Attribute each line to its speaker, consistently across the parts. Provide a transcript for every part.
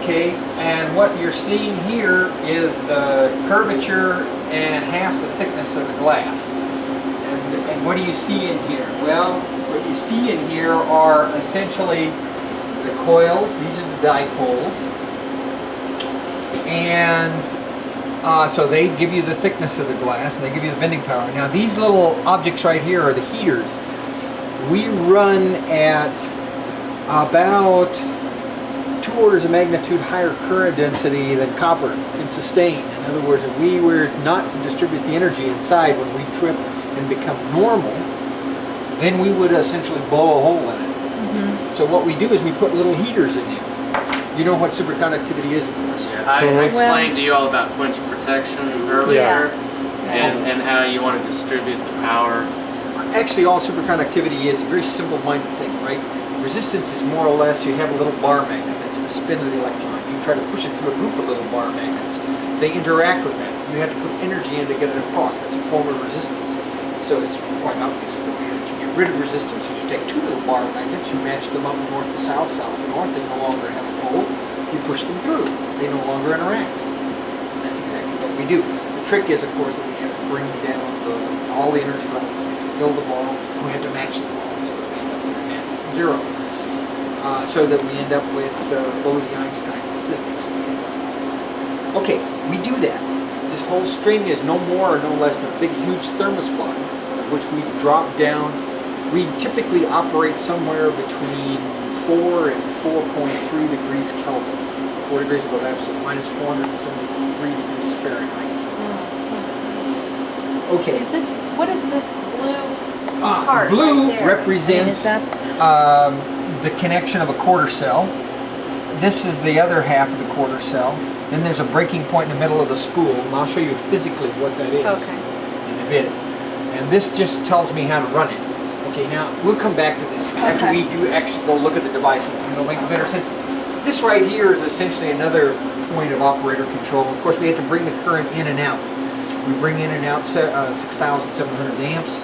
Speaker 1: Okay, and what you're seeing here is the curvature and half the thickness of the glass. And what do you see in here? Well, what you see in here are essentially the coils. These are the dipoles. And so they give you the thickness of the glass, and they give you the bending power. Now these little objects right here are the heaters. We run at about 2 orders of magnitude higher current density than copper can sustain. In other words, if we were not to distribute the energy inside when we trip and become normal, then we would essentially blow a hole in it. Mm-hmm. So what we do is we put little heaters in there. You know what superconductivity is, of course.
Speaker 2: Yeah, I explained to you all about quench protection earlier, and how you want to distribute the power.
Speaker 1: Actually, all superconductivity is a very simple-minded thing, right? Resistance is more or less, you have a little bar magnet, that's the spin of the electron. You try to push it through a group of little bar magnets. They interact with that. You have to put energy in to get it across. That's a form of resistance. So it's quite obvious the way that you get rid of resistance is you take 2 little bar magnets, you match them up north to south, south to north, they no longer have a pole, you push them through. They no longer interact. And that's exactly what we do. The trick is, of course, that we have to bring down all the energy levels. We have to fill the ball, and we have to match the ball so that we end up with a net zero. So that we end up with Bose-Einstein statistics. Okay, we do that. This whole string is no more or no less than a big, huge thermos block, which we've dropped down. We typically operate somewhere between 4 and 4.3 degrees Kelvin. 4 degrees above absolute, minus 473 degrees Fahrenheit. Okay.
Speaker 3: What is this blue part?
Speaker 1: Blue
Speaker 3: right there?
Speaker 1: represents the connection of a quarter cell. This is the other half of the quarter cell. Then there's a breaking point in the middle of the spool, and I'll show you physically what that is in a bit. And this just tells me how to run it. Okay, now we'll come back to this after we do actually go look at the devices, and it'll make better sense. This right here is essentially another point of operator control. Of course, we have to bring the current in and out. We bring in and out 6,700 amps.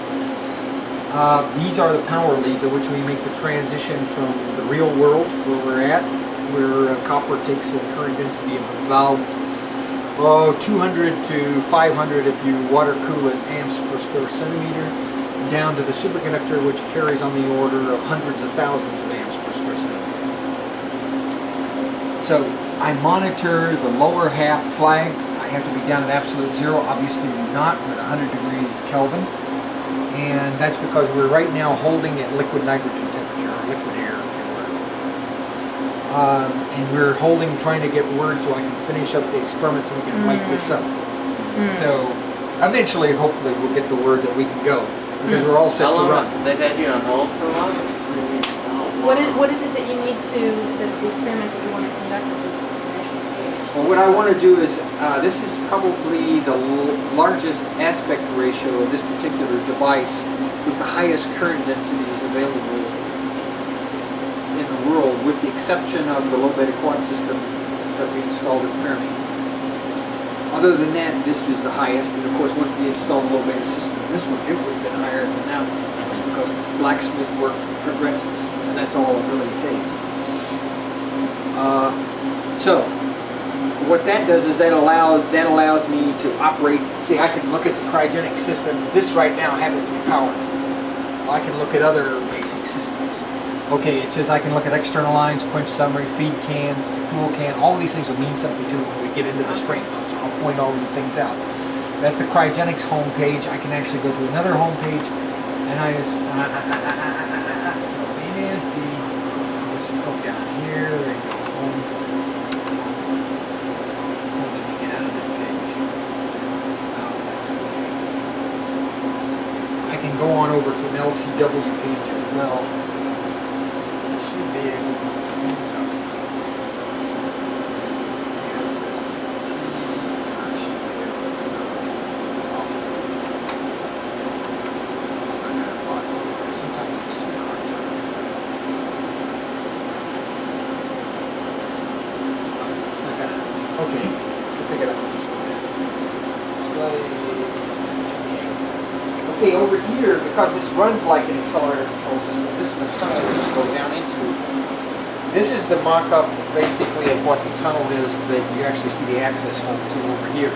Speaker 1: These are the power leads at which we make the transition from the real world where we're at, where copper takes a current density of about 200 to 500 if you water cool it amps per square centimeter, down to the superconductor, which carries on the order of hundreds of thousands of amps per square centimeter. So I monitor the lower half flag. I have to be down at absolute zero. Obviously we're not. We're at 100 degrees Kelvin. And that's because we're right now holding at liquid nitrogen temperature, or liquid air, if you will. And we're holding, trying to get word so I can finish up the experiment so we can light this up. So eventually, hopefully, we'll get the word that we can go, because we're all set to run.
Speaker 2: They've had you on hold for a while? 3 weeks.
Speaker 3: What is it that you need to, the experiment that you want to conduct with this initial stage?
Speaker 1: Well, what I want to do is, this is probably the largest aspect ratio of this particular device with the highest current densities available in the world, with the exception of the low beta quad system that we installed at Fermi. Other than that, this was the highest, and of course once we installed the low beta system, this one, it would have been higher than that one. That's because blacksmith work progresses, and that's all it really takes. So what that does is that allows me to operate. See, I can look at the cryogenic system. This right now happens to be power lines. Well, I can look at other basic systems. Okay, it says I can look at external lines, quench summary, feed cans, cool can. All of these things will mean something to me when we get into the strain. So I'll point all these things out. That's the cryogenics homepage. I can actually go to another homepage, and I just this will come down here. There you go. Home. I can go on over to an LCW page as well. I should be able to. Okay, we'll pick it up in just a minute. Display. Okay, over here, because this runs like an accelerator control system, this is the tunnel we go down into. This is the mock-up, basically, of what the tunnel is that you actually see the access hole to over here.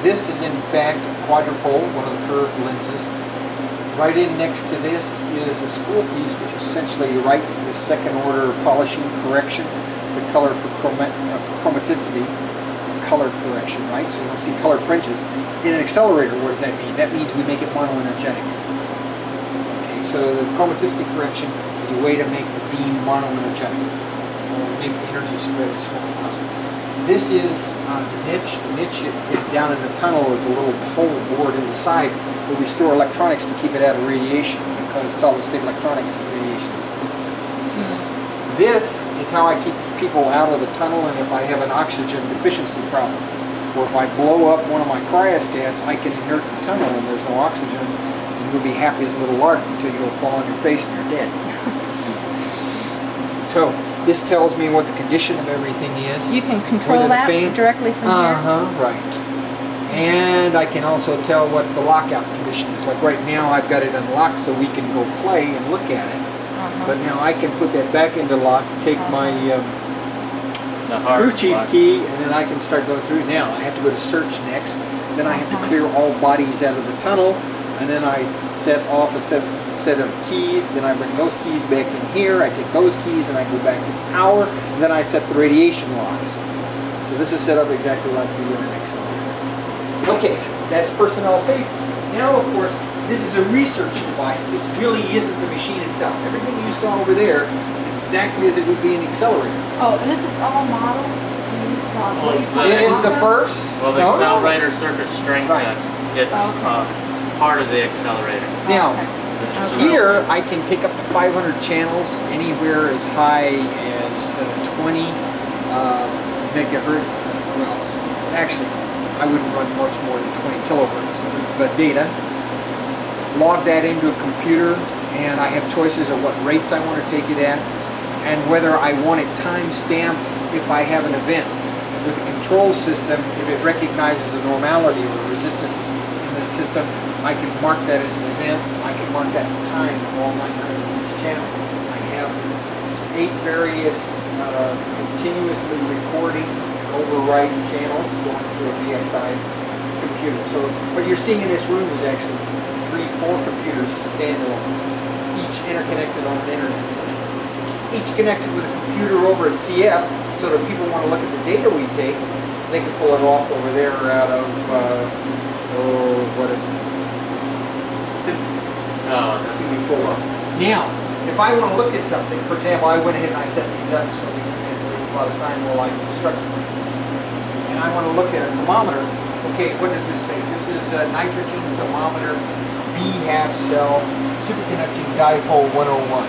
Speaker 1: This is in fact a quadrupole, one of the curved lenses. Right in next to this is a spool piece, which essentially right is a second order polishing correction to color for chromaticity, color correction, right? So you don't see color fringes. In an accelerator, what does that mean? That means we make it monoenergetic. Okay, so the chromaticity correction is a way to make the beam monoenergetic, or make the energy spread as small as possible. This is the niche. The niche down in the tunnel is a little hole bored in the side where we store electronics to keep it out of radiation, because solid-state electronics is radiation sensitive. This is how I keep people out of the tunnel, and if I have an oxygen deficiency problem, or if I blow up one of my cryostats, I can inert the tunnel and there's no oxygen, and you'll be happy as a little lark until you go fall on your face and you're dead. So this tells me what the condition of everything is.
Speaker 3: You can control that directly from here?
Speaker 1: Right. And I can also tell what the lockout condition is. Like right now I've got it unlocked so we can go play and look at it. But now I can put that back into lock, take my crew chief key, and then I can start going through. Now I have to go to search next. Then I have to clear all bodies out of the tunnel, and then I set off a set of keys. Then I bring those keys back in here. I take those keys and I go back to power, and then I set the radiation locks. So this is set up exactly like we do in an accelerator. Okay, that's personnel safety. Now, of course, this is a research device. This really isn't the machine itself. Everything you saw over there is exactly as it would be an accelerator.
Speaker 3: Oh, this is all model?
Speaker 1: It is the first.
Speaker 2: Well, the accelerator circuit strength test, it's part of the accelerator.
Speaker 1: Now, here I can take up to 500 channels, anywhere as high as 20 megahertz. Well, actually, I wouldn't run much more than 20 kilohertz of data. Log that into a computer, and I have choices of what rates I want to take it at, and whether I want it time-stamped if I have an event. With the control system, if it recognizes a normality or a resistance in the system, I can mark that as an event. I can mark that time of all 900 on each channel. I have 8 various continuously recording override channels going through a VXI computer. So what you're seeing in this room is actually 4 computers standalone, each interconnected on an internet. Each connected with a computer over at CF, so that if people want to look at the data we take, they can pull it off over there out of, what is it? Symphony. You can pull up. Now, if I want to look at something, for example, I went ahead and I set these up so we can waste a lot of time while I construct them. And I want to look at a thermometer. Okay, what does this say? This is a nitrogen thermometer, B half cell, superconducting dipole 101.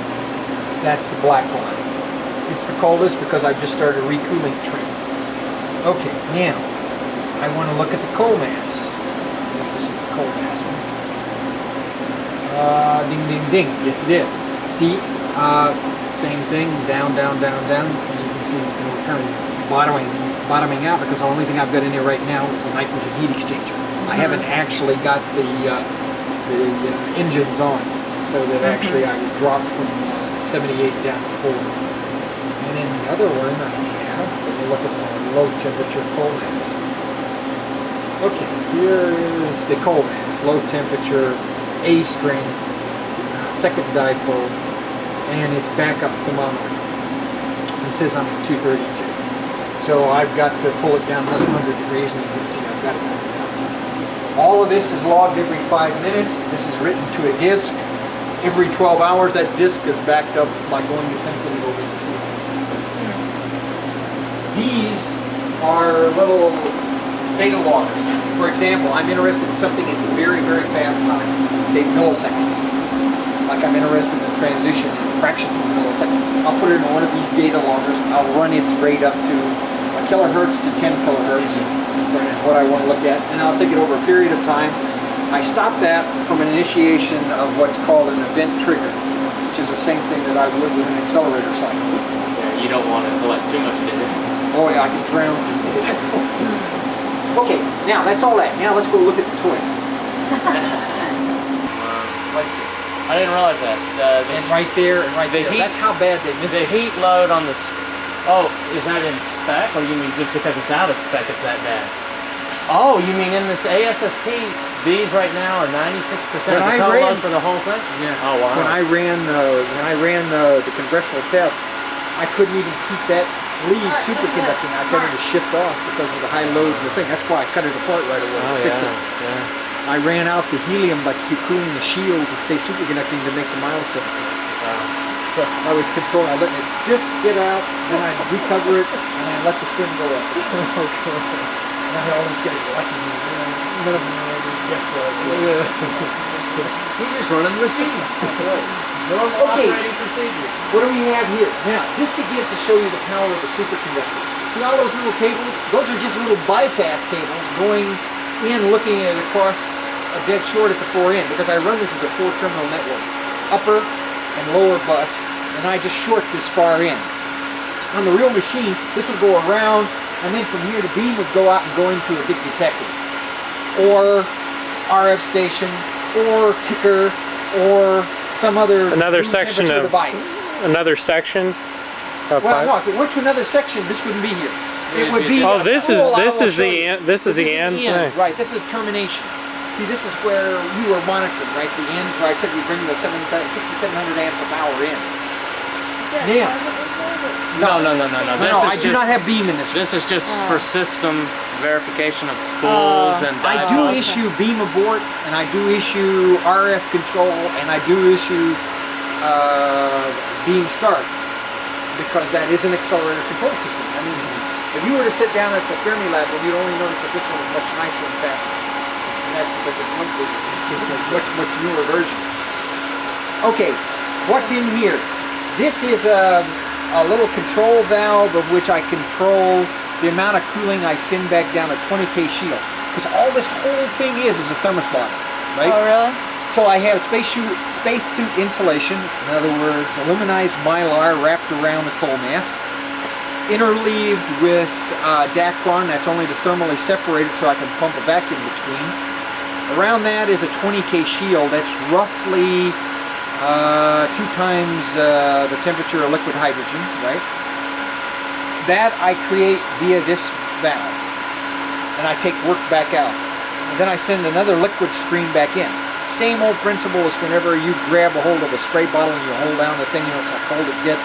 Speaker 1: That's the black line. It's the coldest because I've just started a recooling training. Okay, now I want to look at the coal mass. This is the coal mass one. Ding, ding, ding. Yes, it is. See, same thing. Down, down, down, down. And you can see we're kind of bottoming out because the only thing I've got in here right now is a nitrogen heat exchanger. I haven't actually got the engines on, so that actually I would drop from 78 down to 4. And then the other one I have, let me look at the low temperature coal mass. Okay, here is the coal mass, low temperature, A string, second dipole, and it's backup thermometer. It says I'm at 232. So I've got to pull it down another 100 degrees, and you can see I've got it down. All of this is logged every 5 minutes. This is written to a disk. Every 12 hours, that disk is backed up by going to Symphony over the sea. These are little data loggers. For example, I'm interested in something in very, very fast time, say milliseconds. Like I'm interested in the transition in fractions of a millisecond. I'll put it in one of these data loggers. I'll run its rate up to a kilohertz to 10 kilohertz. Is what I want to look at, and I'll take it over a period of time. I stop that from an initiation of what's called an event trigger, which is the same thing that I would with an accelerator cycle.
Speaker 2: Yeah, you don't want to collect too much data.
Speaker 1: Oh yeah, I can drown in data. Okay, now that's all that. Now let's go look at the toy. Like this.
Speaker 2: I didn't realize that.
Speaker 1: And right there, and right
Speaker 2: the
Speaker 1: there.
Speaker 2: heat-
Speaker 1: That's how bad they missed
Speaker 2: The
Speaker 1: it.
Speaker 2: heat load on the... Oh, is that in spec, or you mean just because it's out of spec it's that bad? Oh, you mean in this ASST, these right now are 96% of
Speaker 1: When I
Speaker 2: the total
Speaker 1: ran-
Speaker 2: load for the whole thing?
Speaker 1: Yeah.
Speaker 2: Oh, wow.
Speaker 1: When I ran the congressional test, I couldn't even keep that lead superconducting. I got it to shift off because of the high load of the thing. That's why I cut it apart right away.
Speaker 2: Oh,
Speaker 1: to fix
Speaker 2: yeah,
Speaker 1: it.
Speaker 2: yeah.
Speaker 1: I ran out the helium by cooling the shield to stay superconducting to make the milestone.
Speaker 2: Wow.
Speaker 1: So I was controlling. I let it just get out, then I recover it, and I let the spin go up. And I always get it lucky.
Speaker 2: He's just running the machine. Normal
Speaker 1: Okay.
Speaker 2: operating procedure.
Speaker 1: What do we have here? Now, this begins to show you the power of the superconductor. See all those little cables? Those are just little bypass cables going in, looking at it across a dead short at the 4 end, because I run this as a 4-terminal network. Upper and lower bus, and I just short this far in. On the real machine, this would go around, and then from here the beam would go out and go into a big detector, or RF station, or kicker, or some other
Speaker 4: Another
Speaker 1: room
Speaker 4: section
Speaker 1: temperature
Speaker 4: of-
Speaker 1: device.
Speaker 4: Another section of
Speaker 1: Well,
Speaker 4: pipe?
Speaker 1: no, if it went to another section, this wouldn't be here. It would be.
Speaker 4: Oh,
Speaker 1: a
Speaker 4: this
Speaker 1: spool, I
Speaker 4: is
Speaker 1: will show
Speaker 4: the
Speaker 1: you.
Speaker 4: end. This is the end thing.
Speaker 1: Right. This is termination. See, this is where you were monitoring, right? The end where I said we bring the 6,700 amps of power in. Yeah.
Speaker 2: No.
Speaker 1: No, I do not have beam in this.
Speaker 2: This is just for system verification of spools and
Speaker 1: I do issue beam abort, and I do issue RF control, and I do issue beam start, because that is an accelerator control system. I mean, if you were to sit down at the Fermi lab, well, you'd only notice that this one is much nicer and faster. And that's because it's much bigger. It's a much newer version. Okay, what's in here? This is a little control valve of which I control the amount of cooling I send back down a 20K shield. Because all this whole thing is a thermos bottle, right?
Speaker 3: Oh, really?
Speaker 1: So I have spacesuit insulation, in other words, aluminized mylar wrapped around the coal mass, interleaved with Dacron, that's only to thermally separate it so I can pump a vacuum between. Around that is a 20K shield that's roughly 2 times the temperature of liquid hydrogen, right? That I create via this valve, and I take work back out. And then I send another liquid stream back in. Same old principle as whenever you grab a hold of a spray bottle and you hold down the thing, you know how cold it gets.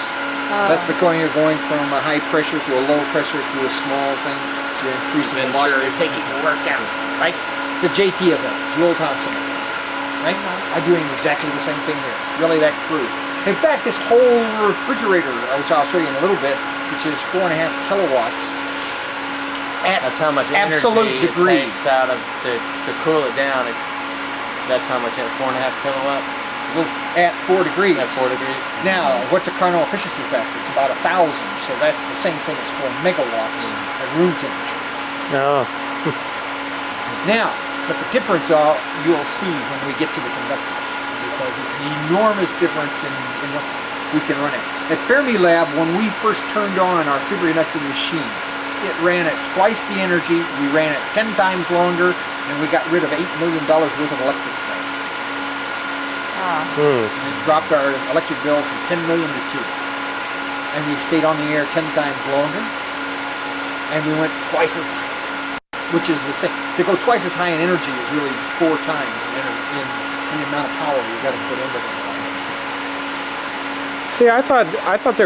Speaker 1: That's because you're going from a high pressure to a low pressure to a small thing. So you're increasing the water, you're taking the work out, right? It's a JT event, Joule Thompson event, right? I'm doing exactly the same thing here. Really that crude. In fact, this whole refrigerator, which I'll show you in a little bit, which is 4.5 kilowatts, at
Speaker 2: That's how much
Speaker 1: absolute
Speaker 2: energy
Speaker 1: degrees.
Speaker 2: it takes out of to cool it down. That's how much at 4.5 kilowatt
Speaker 1: at 4 degrees.
Speaker 2: at 4 degrees.
Speaker 1: Now, what's a Carnot efficiency factor? It's about 1,000, so that's the same thing as 4 megawatts at room temperature.
Speaker 4: No.
Speaker 1: Now, but the difference you'll see when we get to the conductors, because it's an enormous difference in what we can run it. At Fermilab, when we first turned on our superconducting machine, it ran at twice the energy, we ran it 10 times longer, and we got rid of $8 million worth of electric bill. And it dropped our electric bill from 10 million to 2. And we stayed on the air 10 times longer, and we went twice as high, which is the same. To go twice as high in energy is really 4 times in the amount of power you got to put into the device.
Speaker 4: See, I thought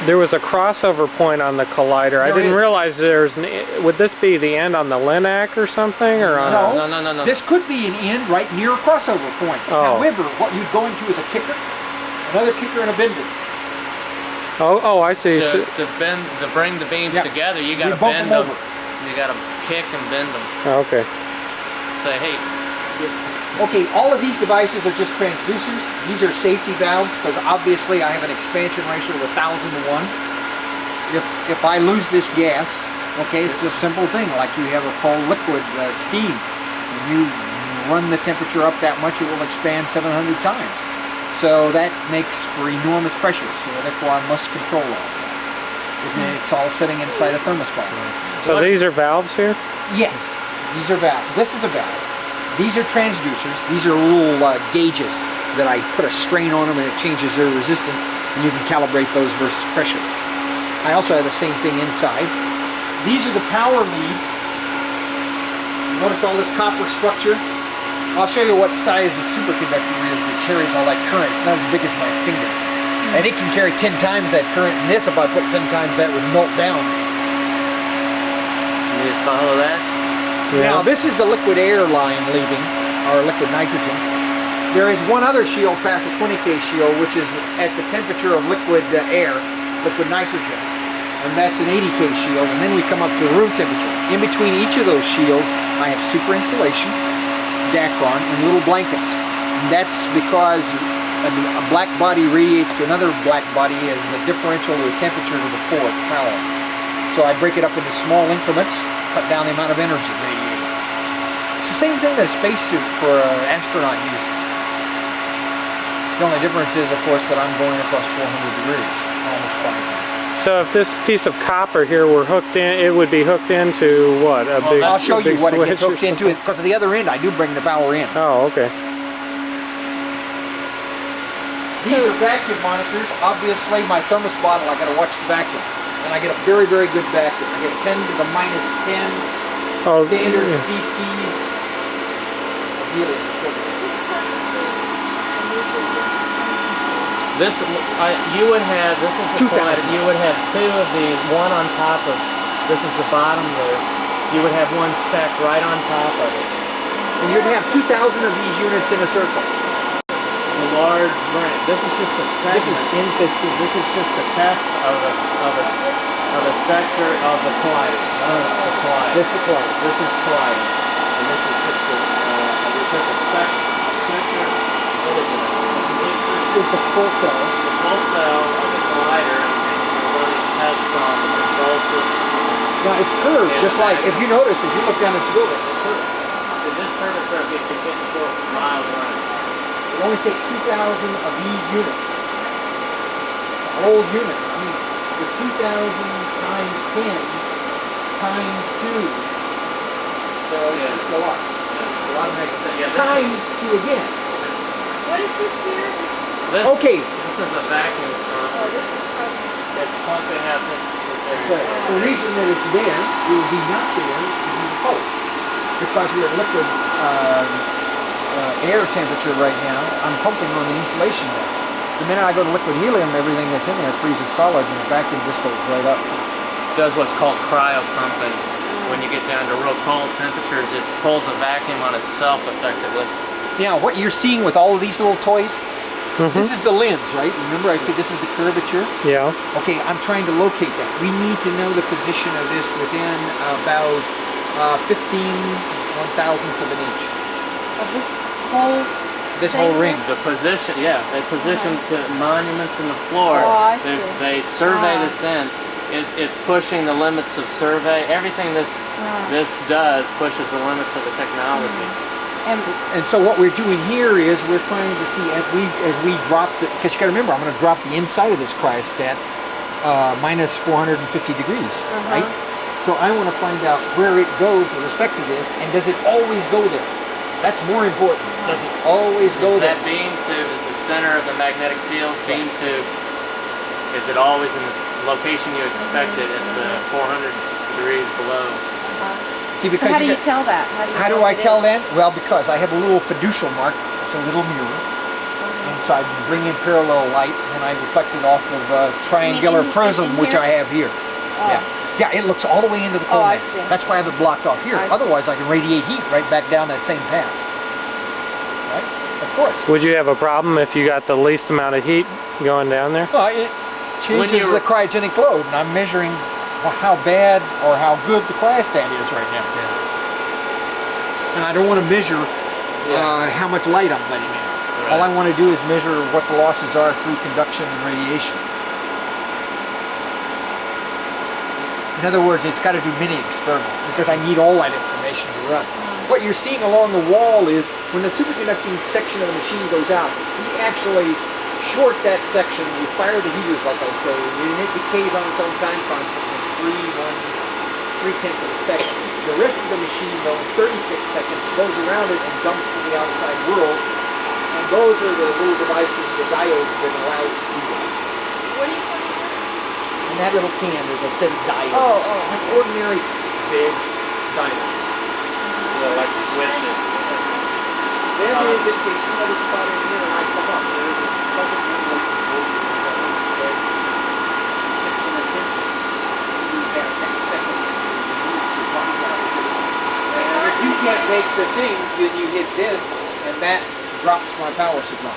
Speaker 4: there was a crossover point on the collider. I
Speaker 1: There
Speaker 4: didn't
Speaker 1: is.
Speaker 4: realize there's. Would this be the end on the Linac or something, or on?
Speaker 2: No.
Speaker 1: This could be an end right near a crossover point.
Speaker 4: Oh.
Speaker 1: However, what you'd go into is a kicker, another kicker, and a bender.
Speaker 4: Oh, I see. So-
Speaker 2: To bring the beams
Speaker 1: Yeah.
Speaker 2: together, you got to
Speaker 1: bump
Speaker 2: bend
Speaker 1: them
Speaker 2: them.
Speaker 1: over.
Speaker 2: You got to kick and bend them.
Speaker 4: okay.
Speaker 2: Say, hey,
Speaker 1: Okay, all of these devices are just transducers. These are safety valves because obviously I have an expansion ratio of 1,000 to 1. If I lose this gas, okay, it's just a simple thing. Like you have a cold liquid steam. When you run the temperature up that much, it will expand 700 times. So that makes for enormous pressure. So therefore I must control all of that. It's all sitting inside a thermos bottle.
Speaker 4: So these are valves here.
Speaker 1: Yes, these are valves. This is a valve. These are transducers. These are little gauges. that I put a strain on them and it changes their resistance, and you can calibrate those versus pressure. I also have the same thing inside. These are the power leads. Notice all this copper structure? I'll show you what size the superconductor is that carries all that current. It's not as big as my finger. And it can carry 10 times that current, and this, if I put 10 times that, would melt down.
Speaker 2: You follow that?
Speaker 1: Now, this is the liquid air line leaving, or liquid nitrogen. There is one other shield past the 20K shield, which is at the temperature of liquid air, liquid nitrogen. And that's an 80K shield, and then we come up to room temperature. In between each of those shields, I have super insulation, Dacron, and little blankets. And that's because a black body radiates to another black body as the differential of the temperature to the fourth power. So I break it up into small increments, cut down the amount of energy radiated. It's the same thing that a spacesuit for an astronaut uses. The only difference is, of course, that I'm going across 400 degrees, almost 500.
Speaker 4: So if this piece of copper here were hooked in, it would be hooked into what? A big
Speaker 1: I'll show you what it gets
Speaker 4: switch
Speaker 1: hooked into. Because of the other end, I do bring the power in.
Speaker 4: Oh, okay.
Speaker 1: These are vacuum monitors. Obviously, my thermos bottle, I got to watch the vacuum. And I get a very, very good vacuum. I get 10 to the minus 10 standard cc's of helium.
Speaker 2: This, you would have, this is the
Speaker 1: 2,000.
Speaker 2: collider, you would have two of these, one on top of, this is the bottom loop. You would have one stacked right on top of it.
Speaker 1: And you'd have 2,000 of these units in a circle.
Speaker 2: The large branch. This is just a segment. This is just a test of a sector of the collider. The collider.
Speaker 1: This is collider.
Speaker 2: This is collider. And this is just we took a sector. What is it?
Speaker 1: It's a full cell.
Speaker 2: The full cell of the collider, and we're running tests on the control system.
Speaker 1: Now it's curved, just like, if you notice, if you look down this building, it's curved.
Speaker 2: So this curvature gets you 54 miles an hour.
Speaker 1: It only takes 2,000 of these units. The whole unit. I mean, the 2,000 times 10 times 2. So it's a lot. A lot of megawatts. Times 2 again.
Speaker 3: What is this here?
Speaker 1: Okay.
Speaker 2: This is a vacuum pump.
Speaker 3: Oh, this is from...
Speaker 2: It's pumping out this.
Speaker 1: The reason that it's there, it would be not there if you pulse. Because we're at liquid air temperature right now, I'm pumping on the insulation there. The minute I go to liquid helium, everything that's in there freezes solid and the vacuum just goes right up.
Speaker 2: It does what's called cryo pumping. When you get down to real cold temperatures, it pulls a vacuum on itself effectively.
Speaker 1: Now, what you're seeing with all of these little toys, this is the lens, right? Remember I said this is the curvature?
Speaker 4: Yeah.
Speaker 1: Okay, I'm trying to locate that. We need to know the position of this within about 15 1,000ths of an inch.
Speaker 3: Of this whole
Speaker 1: This whole ring.
Speaker 2: The position, yeah, they position the monuments in the floor.
Speaker 3: Oh, I see.
Speaker 2: They survey this in. It's pushing the limits of survey. Everything this does pushes the limits of the technology.
Speaker 1: And so what we're doing here is we're trying to see as we drop the, because you got to remember I'm going to drop the inside of this cryostat minus 450 degrees, right? So I want to find out where it goes with respect to this, and does it always go there? That's more important. Does it always go there?
Speaker 2: That beam tube is the center of the magnetic field. Beam tube, is it always in the location you expected at the 400 degrees below?
Speaker 1: See, because
Speaker 3: so how do you tell that?
Speaker 1: How do I tell that? Well, because I have a little fiducial mark. It's a little mirror. And so I bring in parallel light, and I reflect it off of a triangular prism, which I have here.
Speaker 3: Oh.
Speaker 1: Yeah, it looks all the way into the cold
Speaker 3: I
Speaker 1: mass.
Speaker 3: see.
Speaker 1: That's why I have it blocked off here. Otherwise, I can radiate heat right back down that same path. Right? Of course.
Speaker 4: Would you have a problem if you got the least amount of heat going down there?
Speaker 1: Well, it changes the cryogenic load, and I'm measuring how bad or how good the cryostat is right now. And I don't want to measure how much light I'm letting in. All I want to do is measure what the losses are through conduction and radiation. In other words, it's got to do many experiments because I need all that information to run. What you're seeing along the wall is when the superconducting section of the machine goes out, we actually short that section, you fire the heaters like I say, and it decays on its own time constant in 3/10 of a second. The rest of the machine, though, in 36 seconds, goes around it and dumps to the outside world, and those are the little devices, the diodes that allow you to do that.
Speaker 3: What are you putting in?
Speaker 1: In that little can, there's a set of diodes.
Speaker 3: Oh, oh.
Speaker 1: Like ordinary big diodes.
Speaker 2: Like switches.
Speaker 1: Then they see another spot in here and I come up. There is a couple of and if you can't make the thing, then you hit this and that drops my power supply.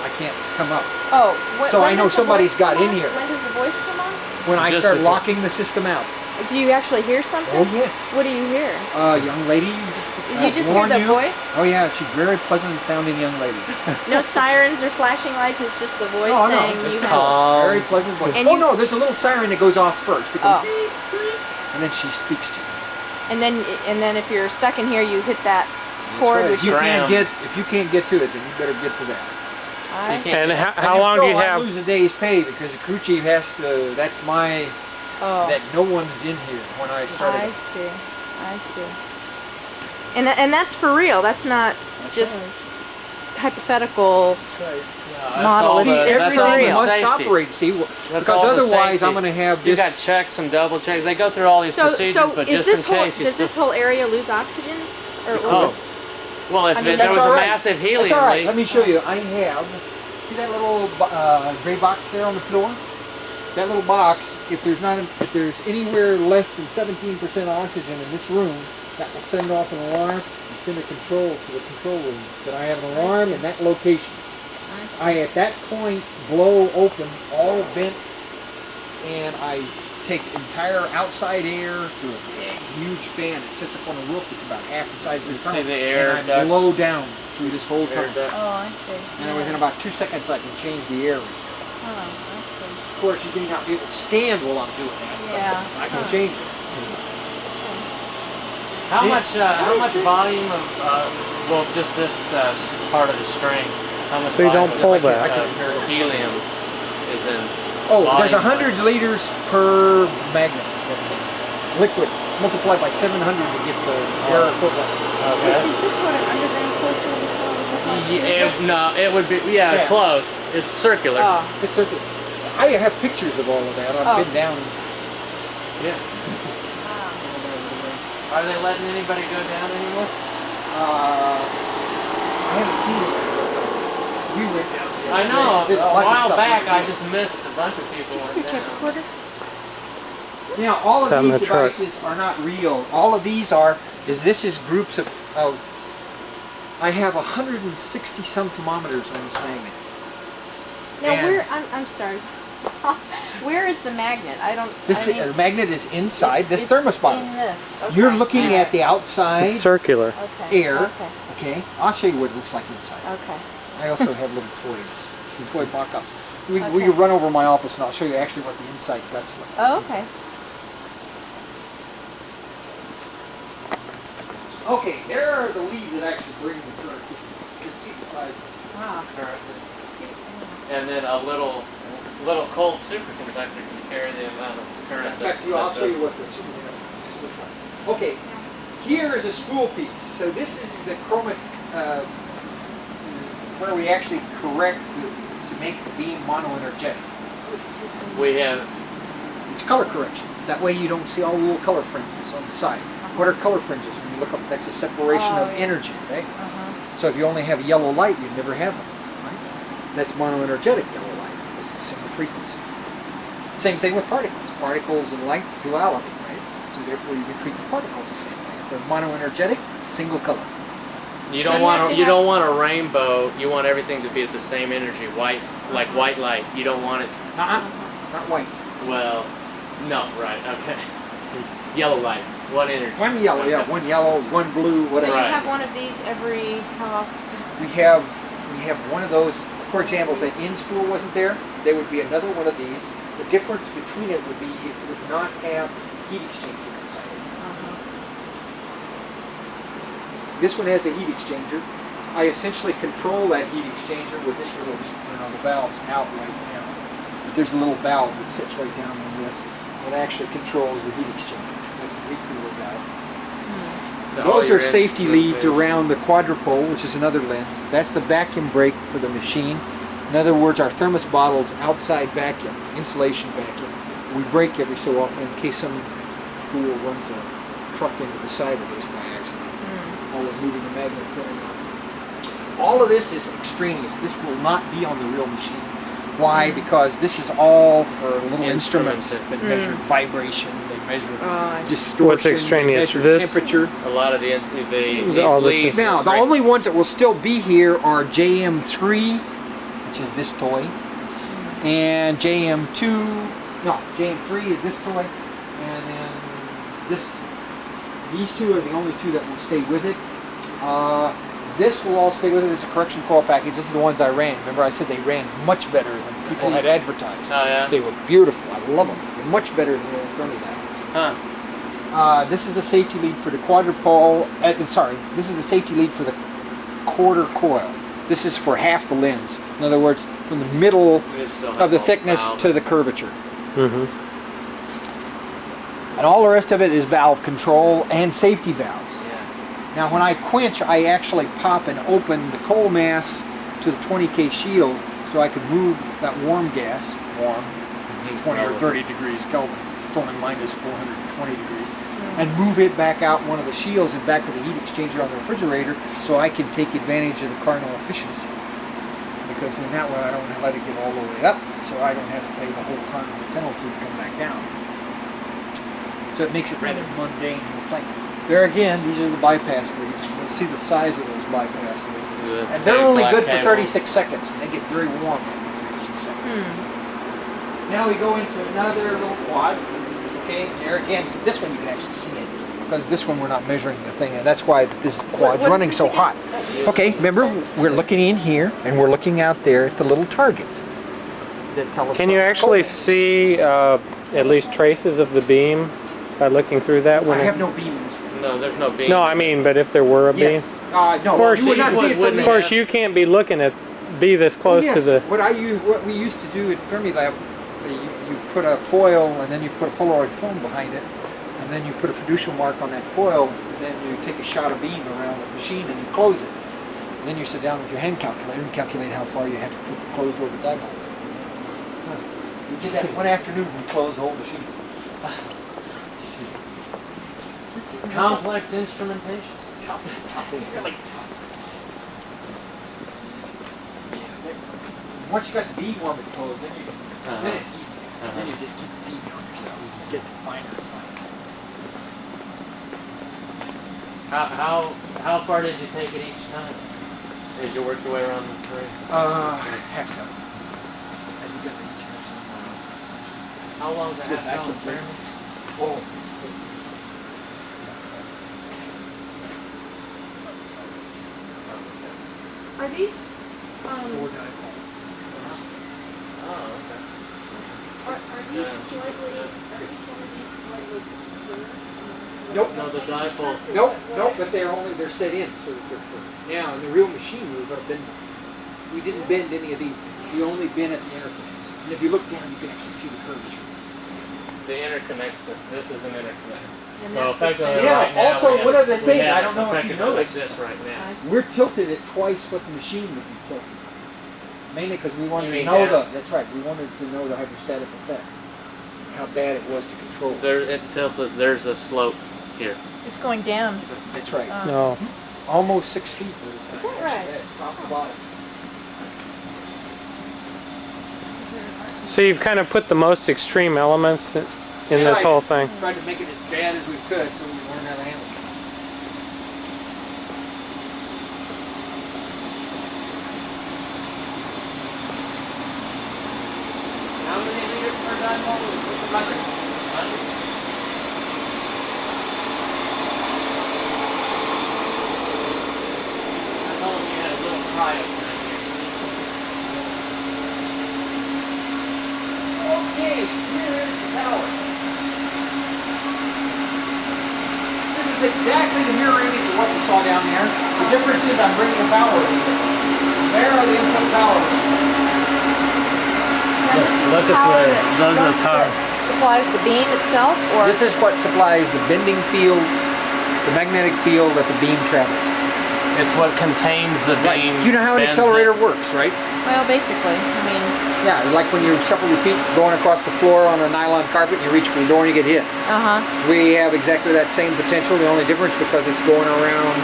Speaker 1: I can't come up.
Speaker 3: Oh,
Speaker 1: So I
Speaker 3: when
Speaker 1: know
Speaker 3: does the
Speaker 1: somebody's
Speaker 3: voice
Speaker 1: got
Speaker 3: come
Speaker 1: in
Speaker 3: on?
Speaker 1: here.
Speaker 3: When does the voice come on?
Speaker 1: When I
Speaker 2: Just
Speaker 1: start
Speaker 2: before.
Speaker 1: locking the system out.
Speaker 3: Do you actually hear something?
Speaker 1: Oh yes.
Speaker 3: What do you hear?
Speaker 1: Young lady.
Speaker 3: Did you just hear
Speaker 1: warn
Speaker 3: the
Speaker 1: you.
Speaker 3: voice?
Speaker 1: Oh yeah, she's very pleasant sounding young lady.
Speaker 3: No sirens or flashing lights, it's just the voice
Speaker 1: No,
Speaker 3: saying
Speaker 1: just
Speaker 3: you
Speaker 1: a
Speaker 3: have...
Speaker 1: voice. Very pleasant voice.
Speaker 3: And
Speaker 1: Oh
Speaker 3: you-
Speaker 1: no, there's a little siren that goes off first. It goes
Speaker 3: Oh.
Speaker 1: beep, beep, and then she speaks to you.
Speaker 3: And then if you're stuck in here, you hit that
Speaker 1: That's
Speaker 3: cord.
Speaker 1: right.
Speaker 3: Which
Speaker 1: If you can't get to it, then you better get to that.
Speaker 3: I,
Speaker 4: And how
Speaker 1: And if
Speaker 4: long
Speaker 1: so,
Speaker 4: do you
Speaker 1: I
Speaker 4: have?
Speaker 1: lose a day's pay because the crew chief has to. That's my.
Speaker 3: oh,
Speaker 1: That no one's in here when I started.
Speaker 3: I see. I see. And that's for real. That's not just hypothetical. Model, it's
Speaker 1: Everything
Speaker 3: real.
Speaker 1: must
Speaker 2: Safety.
Speaker 1: operate. See,
Speaker 2: That's
Speaker 1: because
Speaker 2: all the
Speaker 1: otherwise
Speaker 2: safety.
Speaker 1: I'm going to have
Speaker 2: You
Speaker 1: this.
Speaker 2: got checks and double checks. They go through all these
Speaker 3: So,
Speaker 2: procedures, but
Speaker 3: is
Speaker 2: just
Speaker 3: this
Speaker 2: in
Speaker 3: whole
Speaker 2: case. you
Speaker 3: does this
Speaker 2: still-
Speaker 3: whole area lose oxygen? Or
Speaker 2: Oh. Well, if
Speaker 3: I mean,
Speaker 2: there was
Speaker 1: that's
Speaker 2: a
Speaker 1: all right.
Speaker 2: massive helium
Speaker 1: That's all right.
Speaker 2: leak,
Speaker 1: Let me show you. I have. See that little gray box there on the floor? That little box. If there's anywhere less than 17% oxygen in this room, that will send off an alarm and send a control to the control room that I have an alarm in that location. I at that point blow open all vents and I take entire outside air through a big, huge fan that sits up on a roof that's about half the size of this
Speaker 2: See
Speaker 1: tunnel.
Speaker 2: the air
Speaker 1: and I
Speaker 2: ducts?
Speaker 1: blow down through this whole
Speaker 2: Air
Speaker 1: tunnel.
Speaker 2: duct.
Speaker 3: Oh, I see.
Speaker 1: And within about 2 seconds I can change the air.
Speaker 3: Oh, I see.
Speaker 1: Of course, you may not be able to stand while I'm doing that.
Speaker 3: Yeah.
Speaker 1: I can change it.
Speaker 2: how much
Speaker 3: is this?
Speaker 2: volume of well, just this part of the string? How much
Speaker 4: So you don't
Speaker 2: volume
Speaker 4: pull
Speaker 2: of
Speaker 4: that.
Speaker 2: helium is in?
Speaker 1: Oh, there's
Speaker 2: volume?
Speaker 1: 100 liters per magnet. Liquid. Multiplied by 700 to get the air equivalent.
Speaker 2: Okay.
Speaker 3: Is this what an underground cloister would be called?
Speaker 2: No, it would be
Speaker 1: Yeah.
Speaker 2: close. It's circular.
Speaker 3: Oh.
Speaker 1: It's circular. I have pictures of all of that. I've
Speaker 3: Oh.
Speaker 1: been down.
Speaker 2: Yeah. Are they letting anybody go down anymore?
Speaker 1: I haven't seen it. We went down there.
Speaker 2: I know.
Speaker 1: There's
Speaker 2: A
Speaker 1: bunch of
Speaker 2: while
Speaker 1: stuff
Speaker 2: back,
Speaker 1: we
Speaker 2: I
Speaker 1: did.
Speaker 2: just missed a bunch of people went
Speaker 3: Your tape
Speaker 2: down.
Speaker 3: recorder?
Speaker 1: Now, all of
Speaker 4: It's on
Speaker 1: these
Speaker 4: the truck.
Speaker 1: devices are not real. All of these this is groups of, I have 160 some thermometers on this magnet.
Speaker 3: Now,
Speaker 1: And-
Speaker 3: I'm sorry. Where is the magnet? I don't.
Speaker 1: This
Speaker 3: I mean,
Speaker 1: magnet is inside
Speaker 3: it's-
Speaker 1: this
Speaker 3: it's
Speaker 1: thermos bottle.
Speaker 3: In this. Okay.
Speaker 1: You're looking
Speaker 3: All
Speaker 1: at the
Speaker 3: right.
Speaker 1: outside
Speaker 4: It's circular.
Speaker 3: Okay.
Speaker 1: air.
Speaker 3: Okay.
Speaker 1: Okay, I'll show you what it looks like inside.
Speaker 3: Okay.
Speaker 1: I also have little toys, some toy mock-ups. We
Speaker 3: Okay.
Speaker 1: can run over my office and I'll show you actually what the inside guts look like.
Speaker 3: Oh, okay.
Speaker 1: Okay, there are the leads that actually bring the current. You can see the size.
Speaker 3: Wow.
Speaker 2: And then a little cold superconductor can carry the amount of current.
Speaker 1: In fact, I'll show you what the superconductor looks like. Okay, here is a spool piece. So this is the chromic, where we actually correct to make the beam monoenergetic.
Speaker 2: We have
Speaker 1: It's color correction. That way you don't see all the little color fringes on the side. What are color fringes? When you look up, that's a separation
Speaker 3: Oh,
Speaker 1: of
Speaker 3: yeah.
Speaker 1: energy, right?
Speaker 3: Uh-huh.
Speaker 1: So if you only have yellow light, you'd never have them, right? That's monoenergetic yellow light. It's a single frequency. Same thing with particles. Particles and light, duality, right? So therefore you can treat the particles the same way. If they're monoenergetic, single color.
Speaker 2: you
Speaker 3: So
Speaker 2: don't
Speaker 3: you
Speaker 2: want
Speaker 3: have to
Speaker 2: you
Speaker 3: have-
Speaker 2: don't want a rainbow. You want everything to be at the same energy, white like white light. You don't want it.
Speaker 1: Not white.
Speaker 2: Well, no, right, okay. Yellow light, what energy?
Speaker 1: One yellow, yeah, one yellow, one blue,
Speaker 3: So
Speaker 1: whatever.
Speaker 3: you
Speaker 2: Right.
Speaker 3: have one of these every how often?
Speaker 1: We have one of those. For example, if the in spool wasn't there, there would be another one of these. The difference between it would be it would not have heat exchanger inside it. This one has a heat exchanger. I essentially control that heat exchanger with this little, the valve's out right now. But there's a little valve that sits right down on this that actually controls the heat exchanger. That's the heat cooler valve.
Speaker 2: So all
Speaker 1: Those
Speaker 2: your
Speaker 1: are safety leads
Speaker 2: instruments
Speaker 1: around the quadrupole, which is another lens. That's the vacuum brake for the machine. In other words, our thermos bottle's outside vacuum, insulation vacuum. We brake every so often in case some fool runs a truck into the side of this by accident. While we're moving the magnets in and out. All of this is extraneous. This will not be on the real machine. Why? Because this is all for little instruments that measure vibration, they measure distortion,
Speaker 4: What's extraneous?
Speaker 1: they measure
Speaker 4: This?
Speaker 1: temperature.
Speaker 2: A lot of these
Speaker 4: All this
Speaker 2: leads.
Speaker 1: Now, the only ones that will still be here are JM3, which is this toy, and JM2, no, JM3 is this toy, and then this. These two are the only two that will stay with it. This will all stay with it as a correction coil package. This is the ones I ran. Remember I said they ran much better than people had advertised.
Speaker 2: Oh yeah?
Speaker 1: They were beautiful. I love them. They're much better than the old Fermi batteries.
Speaker 2: Huh.
Speaker 1: This is the safety lead for the quadrupole. Sorry, this is the safety lead for the quarter coil. This is for half the lens. In other words, from the middle of the thickness to the curvature. And all the rest of it is valve control and safety valves. Now when I quench, I actually pop and open the coal mass to the 20K shield so I could move that warm gas, 20 or 30 degrees Kelvin, it's only minus 420 degrees, and move it back out one of the shields and back to the heat exchanger on the refrigerator so I can take advantage of the Cardinal efficiency. Because in that way I don't let it get all the way up, so I don't have to pay the whole Cardinal penalty to come back down. So it makes it rather mundane to play. There again, these are the bypass leads. You'll see the size of those bypass leads. And they're only good for 36 seconds. They get very warm after 36 seconds. Now we go into another little quad. Okay, there again, this one you can actually see it. Because this one we're not measuring the thing, and that's why this quad's running so hot. Okay, remember, we're looking in here, and we're looking out there at the little targets that tell us.
Speaker 4: Can you actually see at least traces of the beam by looking through that?
Speaker 1: I have no beam in this one.
Speaker 2: No, there's no beam.
Speaker 4: No, I mean, but if there were a beam?
Speaker 1: Yes. No,
Speaker 4: Of course,
Speaker 1: you would not see it from
Speaker 4: of course you can't be looking at, be this close to the...
Speaker 1: What we used to do at Fermilab, you put a foil and then you put a Polaroid film behind it, and then you put a fiducial mark on that foil, and then you take a shot of beam around the machine and you close it. And then you sit down with your hand calculator and calculate how far you have to put the closed over dipoles. We did that one afternoon. We closed the whole machine.
Speaker 2: Complex instrumentation.
Speaker 1: Tough, really tough. Once you got the beam on the closed, then it's easy. Then you just keep feeding on yourself. You can get finer and finer.
Speaker 2: How far did you take it each time? As you worked your way around the tree?
Speaker 1: Half cell. As you get to each half cell.
Speaker 2: How long is a half cell experiment?
Speaker 1: Oh, it's good.
Speaker 3: Are these
Speaker 1: 4 dipoles.
Speaker 2: Oh, okay.
Speaker 3: are these slightly each one of these slightly clearer?
Speaker 1: Nope.
Speaker 2: No, the dipoles.
Speaker 1: Nope, but they're set in so that they're clear. Now in the real machine we would have been, we didn't bend any of these. We only bent at the interconnects. And if you look down you can actually see the curvature.
Speaker 2: The interconnects. This is an interconnect.
Speaker 3: And
Speaker 2: So
Speaker 3: that's
Speaker 2: effectively,
Speaker 1: Yeah,
Speaker 2: right now,
Speaker 1: also,
Speaker 2: we have-
Speaker 1: one other
Speaker 2: we
Speaker 1: thing,
Speaker 2: have
Speaker 1: I don't know if you
Speaker 2: effectively
Speaker 1: noticed.
Speaker 2: like this right now.
Speaker 1: We're tilted at twice what the machine would be tilted. Mainly because we wanted
Speaker 2: You
Speaker 1: to
Speaker 2: mean
Speaker 1: know
Speaker 2: down?
Speaker 1: that's right, we wanted to know the hydrostatic effect. How bad it was to control.
Speaker 2: It tilted. There's a slope here.
Speaker 3: It's going down.
Speaker 1: That's right.
Speaker 4: No.
Speaker 1: Almost 6 feet. But it's
Speaker 3: Is that right?
Speaker 1: Top to bottom.
Speaker 4: So you've kind of put the most extreme elements in this whole thing.
Speaker 1: Tried to make it as bad as we could so we learn how to handle it.
Speaker 2: How many liters per dipole is this? 100. I told him you had a little cryo right here.
Speaker 1: Okay, here is the tower. This is exactly the mirror image of what you saw down there. The difference is I'm bringing a power lead. There are the input power leads.
Speaker 3: Now, this is
Speaker 2: Look
Speaker 3: the
Speaker 2: at
Speaker 3: power
Speaker 2: the-
Speaker 3: that
Speaker 2: those are
Speaker 3: runs
Speaker 2: power.
Speaker 3: that supplies the beam itself, or
Speaker 1: This is what supplies the bending field the magnetic field that the beam travels.
Speaker 2: It's what contains the beam.
Speaker 1: You know how an
Speaker 2: bends
Speaker 1: accelerator
Speaker 2: it.
Speaker 1: works, right?
Speaker 3: Well, basically, I mean,
Speaker 1: Yeah, like when you shuffle your feet going across the floor on a nylon carpet, you reach for the door and you get hit. We have exactly that same potential. The only difference, because it's going around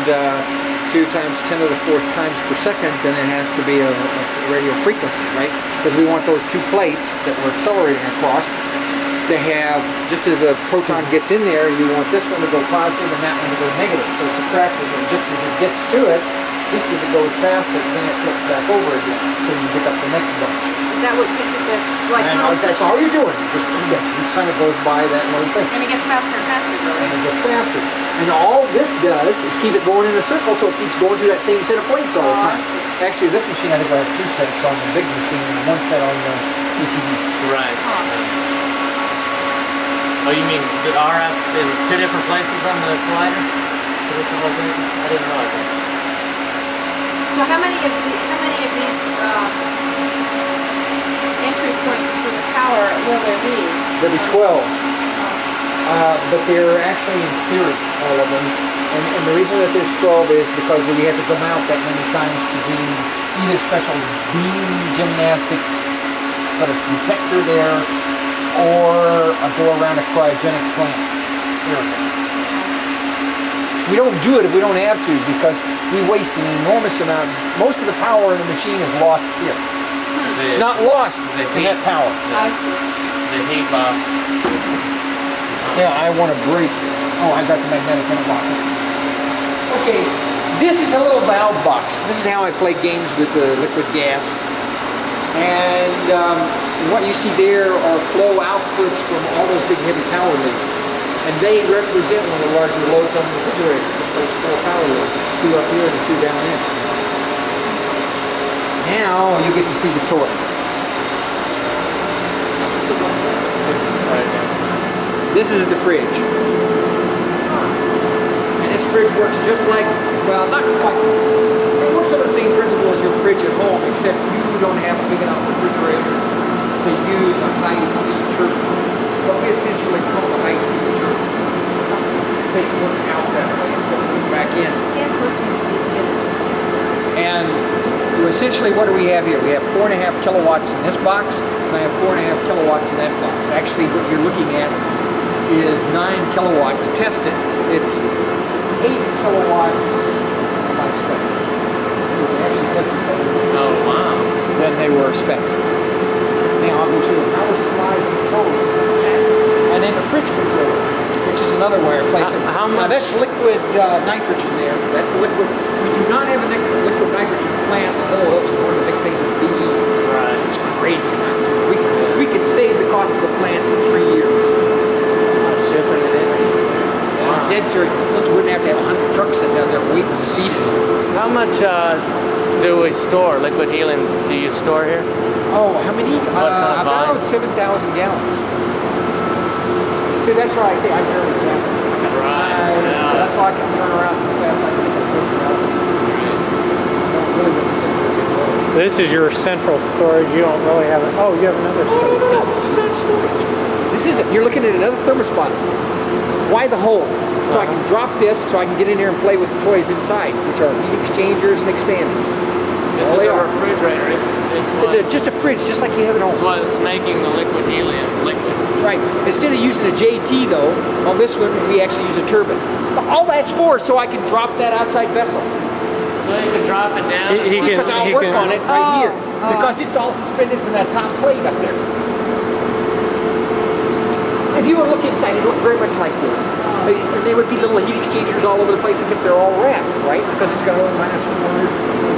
Speaker 1: 2 times 10 to the 4th times per second, then it has to be a radio frequency, right? Because we want those 2 plates that we're accelerating across to have, just as a proton gets in there, you want this one to go positive and that one to go negative. So it's attractive, and just as it gets to it, just as it goes past it, then it flips back over again. So you pick up the next bunch.
Speaker 3: is that what gives it the, like,
Speaker 1: And that's all you're doing. Just, it kind of goes by that little thing.
Speaker 3: And it gets faster and faster,
Speaker 1: And
Speaker 3: really.
Speaker 1: it gets faster. And all this does is keep it going in a circle, so it keeps going through that same set of plates all the
Speaker 3: Oh, I
Speaker 1: time.
Speaker 3: see.
Speaker 1: Actually, this machine, I think I have 2 sets on the big machine and 1 set on the ATV.
Speaker 2: Right.
Speaker 3: Huh.
Speaker 2: Oh, you mean the RF in 2 different places on the collider? 2 different locations? I didn't realize that.
Speaker 3: So how many of these entry points for the power will there be?
Speaker 1: There'll be 12. But they're actually in series, all of them. And the reason that there's 12 is because we have to come out that many times to do either special beam gymnastics, put a detector there, or go around a cryogenic plant. We don't do it if we don't have to, because we waste an enormous amount. Most of the power in the machine is lost here. It's not lost in that power.
Speaker 3: I see.
Speaker 2: The heat loss.
Speaker 1: Yeah, I want to break. Oh, I got the magnetic interlock. Okay, this is a little valve box. This is how I play games with the liquid gas. And what you see there are flow outputs from all those big heavy power leads. And they represent one of the larger loads on the refrigerator. Those 4 power loads, 2 up here and 2 down there. Now you get to see the toy. This is the fridge. And this fridge works just like, well, not quite. It works on the same principle as your fridge at home, except you don't have a big enough refrigerator to use a high-speed turbine. But we essentially pump a high-speed turbine. Take one out that way and put it back in.
Speaker 3: Stand close to him so you can get us.
Speaker 1: And essentially, what do we have here? We have 4.5 kilowatts in this box, and I have 4.5 kilowatts in that box. Actually, what you're looking at is 9 kilowatts tested. It's 8 kilowatts by spec. So we actually tested better
Speaker 2: Oh, wow.
Speaker 1: than they were spec. Now I'll go show the power supplies and the total. And then the fridge controller, which is another way of placing.
Speaker 2: How
Speaker 1: Now
Speaker 2: much-
Speaker 1: that's liquid nitrogen there. That's liquid. We do not have a liquid nitrogen plant. Oh, that was one of the big things of BE.
Speaker 2: Right.
Speaker 1: This is crazy. We could save the cost of the plant in 3 years.
Speaker 2: Shipping it in. Wow.
Speaker 1: Dead serious. Plus, we wouldn't have to have 100 trucks sitting down there waiting to feed us.
Speaker 2: How much do we store? Liquid helium do you store here?
Speaker 1: Oh, how many?
Speaker 2: kind of
Speaker 1: About
Speaker 2: volume?
Speaker 1: 7,000 gallons. See, that's why I say I barely can. That's why I can turn around so fast. I can really represent.
Speaker 4: This is your central storage. You don't really have it. Oh, you have another storage.
Speaker 1: No, this is not storage. This isn't. You're looking at another thermostat. Why the hole? So I can drop this so I can get in there and play with the toys inside, which are heat exchangers and expanders.
Speaker 2: This
Speaker 1: All
Speaker 2: is
Speaker 1: they
Speaker 2: a
Speaker 1: are.
Speaker 2: refrigerator.
Speaker 1: It's just a fridge, just like you have at home.
Speaker 2: It's what's making the liquid helium liquid.
Speaker 1: Right. Instead of using a JT though, on this one we actually use a turbine. All that's for so I can drop that outside vessel.
Speaker 2: So you can drop it down.
Speaker 1: Because I'll work on it right here.
Speaker 3: Oh.
Speaker 1: Because it's all suspended from that top plate up there. If you were looking inside, it looked very much like this. There would be little heat exchangers all over the place, except they're all wrapped, right? Because it's got a minus 100 degrees.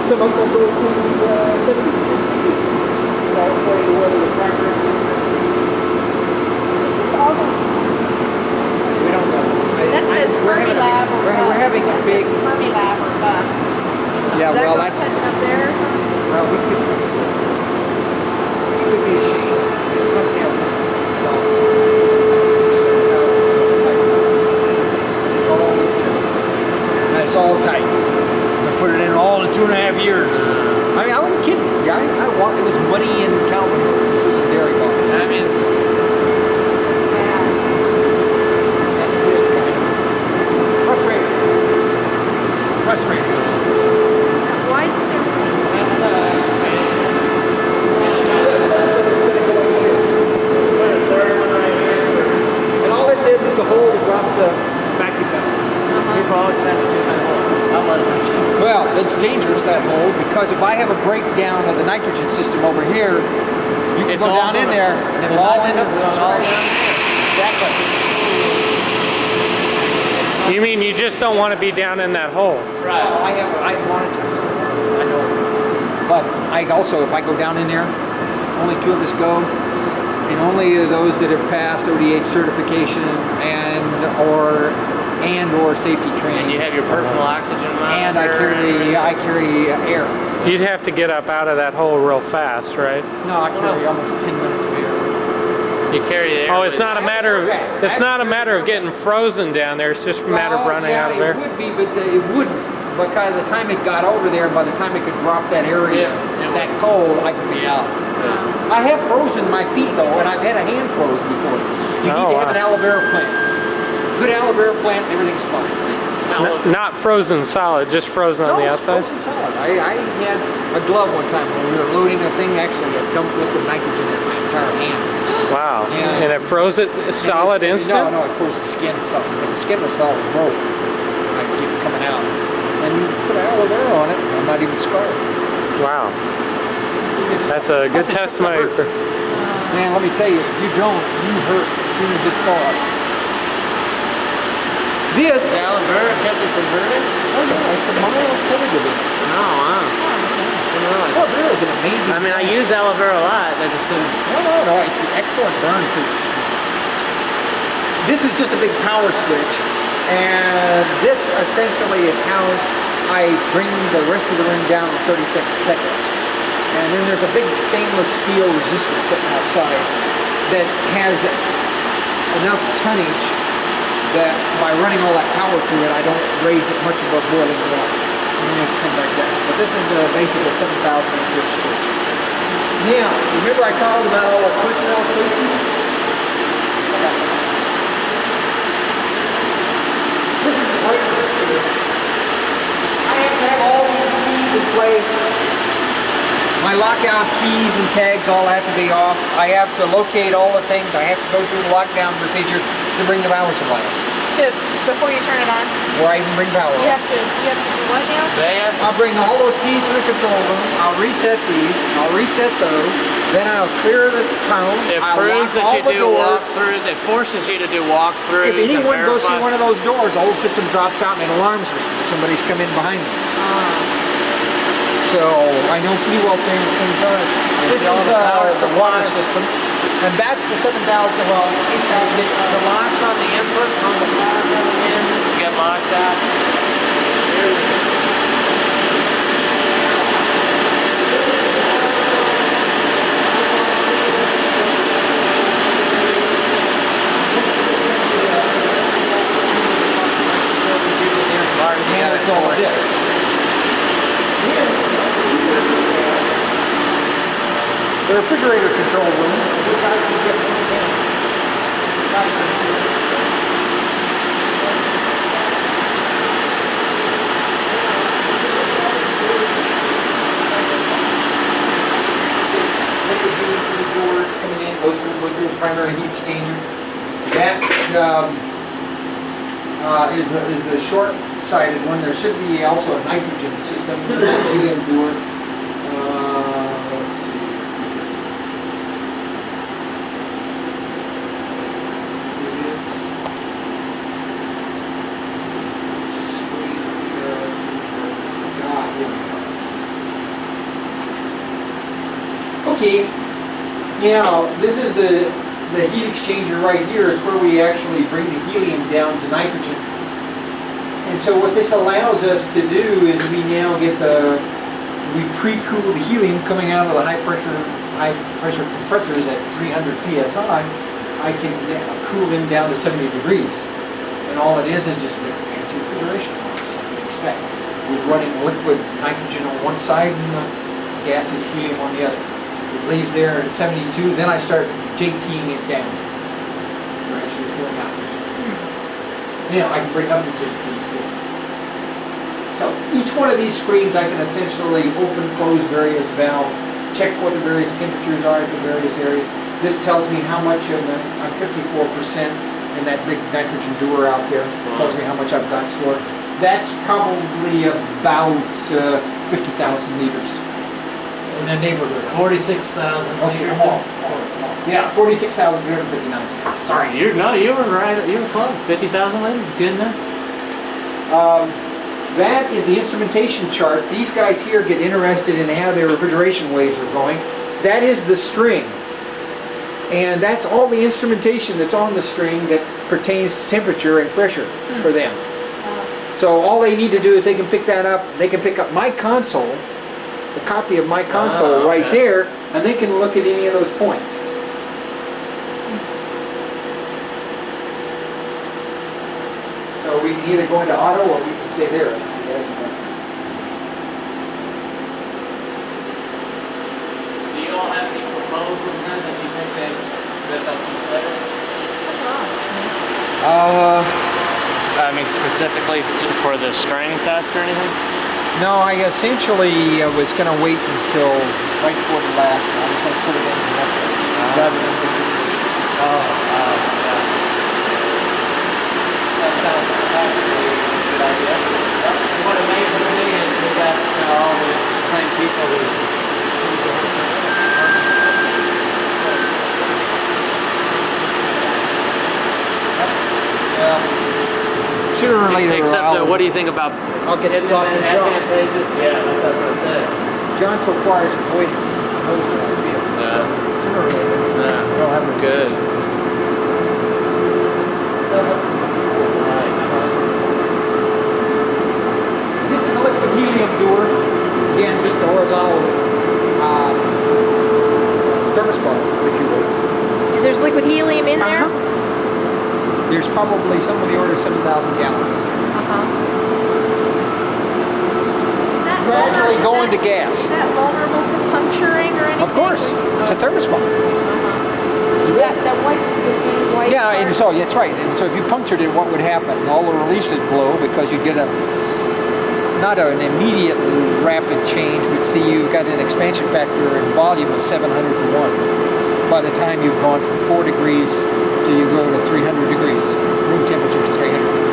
Speaker 1: Some of them go to 70 degrees. All according to whether the primary. We don't know.
Speaker 3: That says Fermilab or bust.
Speaker 1: We're having a big.
Speaker 3: That says Fermilab or bust.
Speaker 1: Yeah,
Speaker 3: Is that
Speaker 1: well,
Speaker 3: going
Speaker 1: that's.
Speaker 3: up there or something?
Speaker 1: Well, we could be ashamed. It must have. It's all tight. I'm gonna put it in all in 2.5 years. I mean, I wasn't kidding. I walked. It was muddy in Calvin. This was a dairy bar.
Speaker 2: That is.
Speaker 3: So sad.
Speaker 1: Yes, it is kind of. it's dangerous, that hole, because if I have a breakdown of the nitrogen system over here, you can
Speaker 2: It's
Speaker 1: go
Speaker 2: all
Speaker 1: down in
Speaker 2: gonna-
Speaker 1: there and it'll all end up
Speaker 2: all down there.
Speaker 1: Exactly.
Speaker 4: You mean you just don't want to be down in that hole?
Speaker 2: Right.
Speaker 1: I monitor it. I know. But I also, if I go down in there, only 2 of us go, and only those that have passed ODH certification or safety training.
Speaker 2: And you have your personal oxygen monitor.
Speaker 1: And I carry air.
Speaker 4: You'd have to get up out of that hole real fast, right?
Speaker 1: No, I carry almost 10 minutes of air.
Speaker 2: You carry the air.
Speaker 4: Oh, it's not a matter of getting frozen down there. It's just a matter of running out of there.
Speaker 1: It would be, but it wouldn't. By the time it got over there, by the time it could drop that area, that cold, I could be out.
Speaker 2: Yeah.
Speaker 1: I have frozen my feet though, and I've had a hand frozen before. You need to have an aloe vera plant. Good aloe vera plant, everything's fine.
Speaker 4: Not frozen solid, just frozen on the outside?
Speaker 1: Frozen solid. I had a glove one time when we were loading a thing. Actually, I dumped liquid nitrogen in my entire hand.
Speaker 4: Wow.
Speaker 1: Yeah.
Speaker 4: And it froze it solid instant?
Speaker 1: No, it froze the skin solid. But the skin was solid, broke. I could get it coming out. And you put aloe vera on it, I'm not even scarred.
Speaker 4: Wow. That's a good testimony for...
Speaker 1: Man, let me tell you, if you don't, you hurt as soon as it thaws. This...
Speaker 2: The aloe vera kept it from hurting?
Speaker 1: Oh yeah, it's a mild sedative.
Speaker 2: Oh, wow.
Speaker 1: Aloe vera is an amazing...
Speaker 2: I mean, I use aloe vera a lot. I just didn't...
Speaker 1: No, it's an excellent burn too. This is just a big power switch, and this essentially is how I bring the rest of the ring down in 36 seconds. And then there's a big stainless steel resistor sitting outside that has enough tonnage that by running all that power through it, I don't raise it much above boiling water. And then it comes like that. But this is basically a 7,000 ampere switch. Now, remember I talked about all the personnel safety? This is great. I have to have all these keys in place. My lockout keys and tags all have to be off. I have to locate all the things. I have to go through the lockdown procedure to bring the power supply up.
Speaker 3: Before you turn it on,
Speaker 1: Or I even bring power
Speaker 3: you
Speaker 1: up.
Speaker 3: have to do what now?
Speaker 1: I'll bring all those keys to the control room. I'll reset these. I'll reset those. Then I'll clear the tunnel.
Speaker 2: It
Speaker 1: I'll
Speaker 2: proves
Speaker 1: lock
Speaker 2: that
Speaker 1: all
Speaker 2: you
Speaker 1: the
Speaker 2: do
Speaker 1: doors.
Speaker 2: walkthroughs. It forces you to do walkthroughs.
Speaker 1: If anyone
Speaker 2: and
Speaker 1: goes through
Speaker 2: verify.
Speaker 1: one of those doors, the whole system drops out and it alarms me. Somebody's come in behind me. So I know pretty well things are. This is the water system, and that's the 7,000. Well,
Speaker 2: The locks on the input on the power coming in get locked out.
Speaker 1: and it's all this. The refrigerator control room. Boards coming in, goes through the primary heat exchanger. That is the short-sided one. There should be also a nitrogen system, helium door. Let's see. Okay, now this is the heat exchanger right here is where we actually bring the helium down to nitrogen. And so what this allows us to do is we now get we pre-cool the helium coming out of the high pressure compressors at 300 psi. I can cool them down to 70 degrees. And all it is just a big fancy refrigeration process, like you expect. With running liquid nitrogen on one side and gaseous helium on the other. It leaves there at 72, then I start JTing it down. We're actually pulling out. Now I can bring up the JTs here. So each one of these screens I can essentially open, close various valves, check what the various temperatures are at the various areas. This tells me how much I'm 54% in that big nitrogen door out there. It tells me how much I've got stored. That's probably about 50,000 liters in the neighborhood.
Speaker 2: 46,000
Speaker 1: Okay,
Speaker 2: liters.
Speaker 1: off. Yeah, 46,359.
Speaker 2: Sorry, you were right. You were close. 50,000 liters. Good enough.
Speaker 1: That is the instrumentation chart. These guys here get interested in how their refrigeration waves are going. That is the string. And that's all the instrumentation that's on the string that pertains to temperature and pressure for them. So all they need to do is they can pick that up. They can pick up my console, a copy of my console right there, and they can look at any of those points. So we can either go into auto or we can stay there.
Speaker 2: Do you all have any proposals then that you think that they'll consider?
Speaker 3: Just put it on.
Speaker 2: I mean, specifically for the string test or anything?
Speaker 1: No, I essentially was going to wait until right before the last. I was going to put it in the network rather than configuration.
Speaker 2: Yeah. That sounds like a good idea. And what amazes me is we got all the same people who.
Speaker 1: Sooner or later,
Speaker 2: Except what do you think about
Speaker 1: I'll get to talk to John.
Speaker 2: advantageous? Yeah, that's what I said.
Speaker 1: John so far is avoiding because he knows what I feel.
Speaker 2: Yeah.
Speaker 1: So sooner or later,
Speaker 2: Yeah.
Speaker 1: we'll have a
Speaker 2: Good.
Speaker 1: This is a liquid helium doer. Again, just a horizontal thermostat, if you will.
Speaker 3: There's liquid helium in there?
Speaker 1: There's probably some of the order of 7,000 gallons.
Speaker 3: Is that
Speaker 1: Gradually going to gas.
Speaker 3: Is that vulnerable to puncturing or anything?
Speaker 1: Of course, it's a thermostat.
Speaker 3: That white
Speaker 1: Yeah, and
Speaker 3: part?
Speaker 1: so that's right. And so if you punctured it, what would happen? All the release would blow because you'd get not an immediate rapid change, but see you've got an expansion factor in volume of 700 to 1. By the time you've gone from 4 degrees to you go to 300 degrees, room temperature is 300 degrees.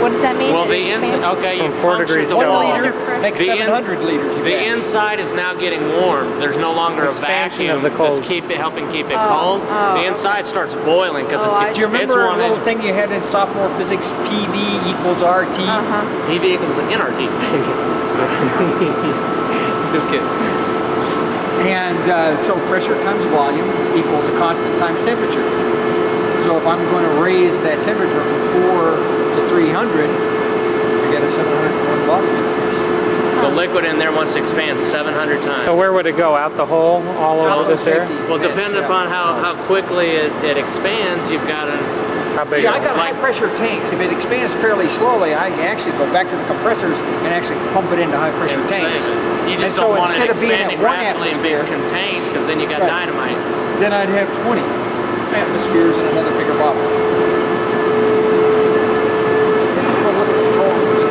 Speaker 3: What does that mean?
Speaker 2: Well,
Speaker 3: It
Speaker 2: the inside,
Speaker 3: expands?
Speaker 2: okay, you
Speaker 4: From 4
Speaker 2: punctured
Speaker 4: degrees
Speaker 2: the
Speaker 4: to
Speaker 2: wall.
Speaker 1: 1 liter makes
Speaker 2: The
Speaker 1: 700 liters of
Speaker 2: The
Speaker 1: gas.
Speaker 2: inside is now getting warm. There's no longer
Speaker 4: Expansion
Speaker 2: a
Speaker 4: of the
Speaker 2: vacuum
Speaker 4: cold.
Speaker 2: that's helping keep it cold. The inside starts boiling because
Speaker 3: Oh, I
Speaker 2: it's
Speaker 1: Do you remember a
Speaker 2: it's
Speaker 1: little thing you had in sophomore physics, PV equals RT?
Speaker 2: PV equals NRT. Just kidding.
Speaker 1: And so pressure times volume equals a constant times temperature. So if I'm going to raise that temperature from 4 to 300, I get a 701 volume increase.
Speaker 2: The liquid in there wants to expand 700 times.
Speaker 4: So where would it go? Out the hole? All over this air?
Speaker 2: Well, depending upon how quickly it expands, you've got to.
Speaker 4: How big?
Speaker 1: See, I got high pressure tanks. If it expands fairly slowly, I can actually go back to the compressors and actually pump it into high pressure tanks.
Speaker 2: You
Speaker 1: And
Speaker 2: just
Speaker 1: so
Speaker 2: don't want it
Speaker 1: instead of being at
Speaker 2: expanding
Speaker 1: 1
Speaker 2: rapidly and being
Speaker 1: atmosphere,
Speaker 2: contained, because then you got
Speaker 1: Right.
Speaker 2: dynamite.
Speaker 1: then I'd have 20 atmospheres in another bigger bottle.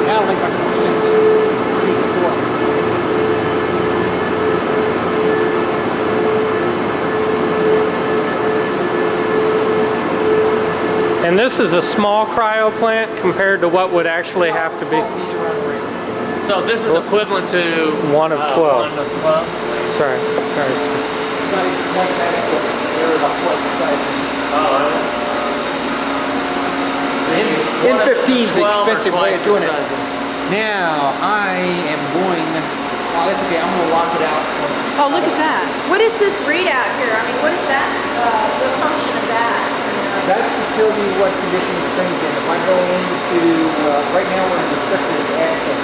Speaker 1: That'll make much more sense. See, it's what.
Speaker 4: And this is a small cryo plant compared to what would actually have to be
Speaker 1: These are on ring.
Speaker 2: So this is equivalent to
Speaker 4: 1 of 12.
Speaker 2: 1 of 12.
Speaker 4: Sorry.
Speaker 1: Not even quite that equivalent. They're about twice the size. N15 is an expensive way of doing it. Now, I am going, oh, that's okay, I'm going to lock it out.
Speaker 3: Oh, look at that. What is this readout here? I mean, what is that? The function of that?
Speaker 1: That's to tell me what condition the spring's in. If I go into, right now we're in restricted access.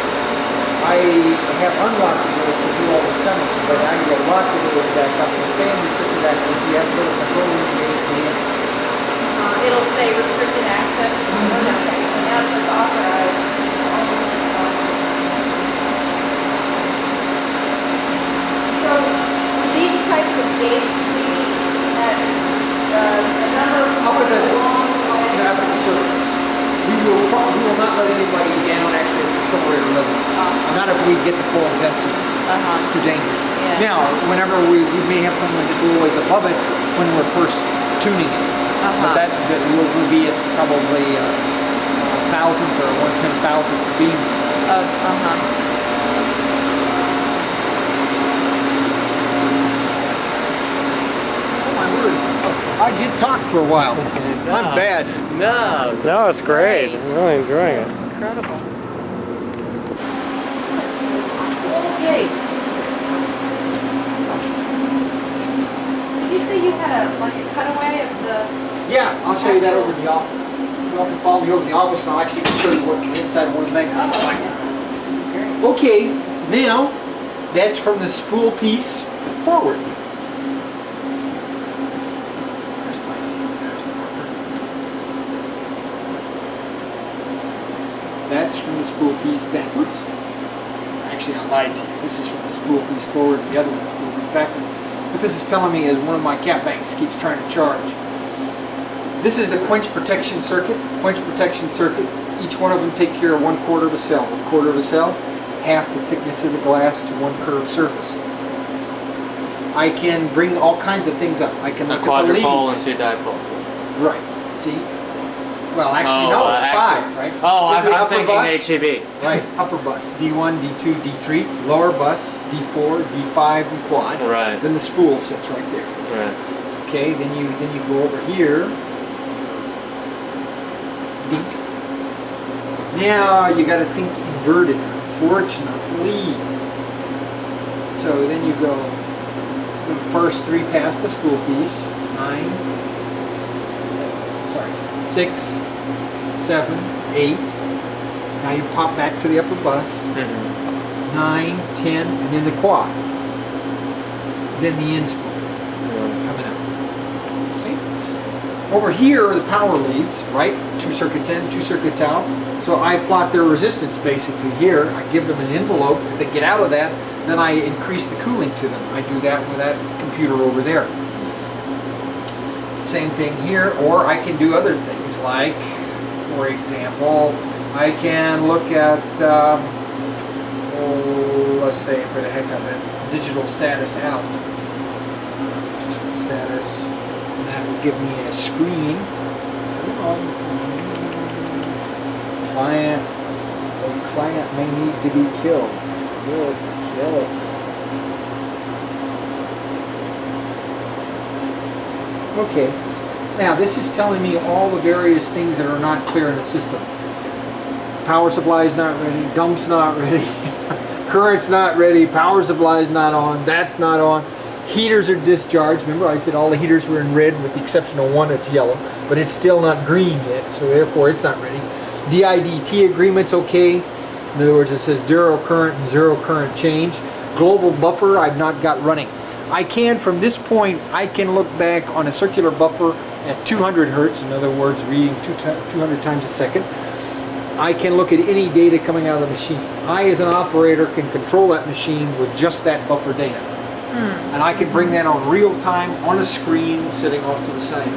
Speaker 1: I have unlocked the doors to do all the coming, but I need to lock the doors back up and stay in restricted access. You have to go to control room.
Speaker 3: It'll say restricted access. Okay. Now it says authorized. So these types of gates lead at a number of
Speaker 1: Up at the,
Speaker 3: along
Speaker 1: up at the surface. We will not let anybody down actually at the accelerator level. Not if we get the full intensity. It's too dangerous.
Speaker 3: Yeah.
Speaker 1: Now, whenever we may have someone just a little ways above it when we're first tuning it. But that will be at probably 1/1000th or 1/10,000th beam. Oh my word! I did talk for a while. I'm bad.
Speaker 2: No.
Speaker 4: No, it's great. I'm really enjoying it.
Speaker 3: Incredible. Okay. Did you say you had a cutaway of the?
Speaker 1: Yeah, I'll show you that over in the office. You all can follow me over to the office, and I'll actually show you what the inside of one of the magnets is like. Okay, now that's from the spool piece forward. There's my marker. That's from the spool piece backwards. Actually, I lied to you. This is from the spool piece forward, the other one's spool piece backward. What this is telling me is one of my cap banks keeps trying to charge. This is a quench protection circuit. Quench protection circuit. Each one of them take care of 1/4 of a cell. 1/4 of a cell, half the thickness of the glass to one curved surface. I can bring all kinds of things up. I can look at the leads.
Speaker 2: Quadrupole and 2 dipoles.
Speaker 1: Right. See? Well, actually, no.
Speaker 2: actually.
Speaker 1: 5, right?
Speaker 2: Oh,
Speaker 1: This is the
Speaker 2: I'm
Speaker 1: upper
Speaker 2: thinking
Speaker 1: bus.
Speaker 2: HEB.
Speaker 1: Right. Upper bus. D1, D2, D3. Lower bus. D4, D5, and quad.
Speaker 2: Right.
Speaker 1: Then the spool sits right there.
Speaker 2: Right.
Speaker 1: Okay. Then you go over here. Deep. Now you got to think inverted, unfortunately. So then you go the first 3 past the spool piece. 6, 7, 8. Now you pop back to the upper bus. 9, 10, and then the quad. Then the end spool coming out. Okay. Over here are the power leads, right? 2 circuits in, 2 circuits out. So I plot their resistance basically here. I give them an envelope. If they get out of that, then I increase the cooling to them. I do that with that computer over there. Same thing here, or I can do other things like, for example, I can look at, let's say for the heck of it, digital status out. Digital status, and that will give me a screen. Come on. A client may need to be killed. Good, kill it. Okay, now this is telling me all the various things that are not clear in the system. Power supply is not ready, dump's not ready, current's not ready, power supply is not on, that's not on. Heaters are discharged. Remember I said all the heaters were in red with the exception of one that's yellow, but it's still not green yet, so therefore it's not ready. DIDT agreement's okay. In other words, it says 0 current and 0 current change. Global buffer I've not got running. I can, from this point, I can look back on a circular buffer at 200 hertz, in other words, reading 200 times a second. I can look at any data coming out of the machine. I, as an operator, can control that machine with just that buffer data. And I can bring that on real time on a screen sitting off to the side.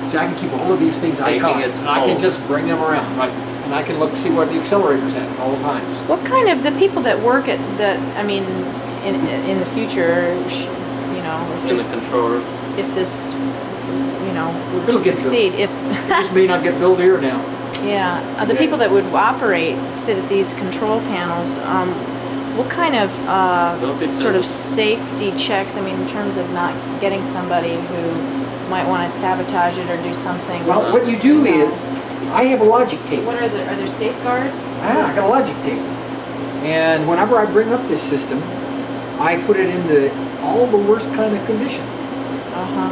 Speaker 1: See, I can keep all of these things icons, and I can just bring them around, right? And I can look, see what the accelerator's at all times.
Speaker 3: What kind of the people that work at that? I mean, in the future, you know,
Speaker 2: In the controller.
Speaker 3: if this, you know, would
Speaker 1: It'll get
Speaker 3: succeed,
Speaker 1: It just may not get built here now.
Speaker 3: yeah, the people that would operate, sit at these control panels, what kind of sort of safety checks, I mean, in terms of not getting somebody who might want to sabotage it or do something?
Speaker 1: Well, what you do is, I have a logic table.
Speaker 3: What are there safeguards?
Speaker 1: I got a logic table. And whenever I bring up this system, I put it into all the worst kind of conditions.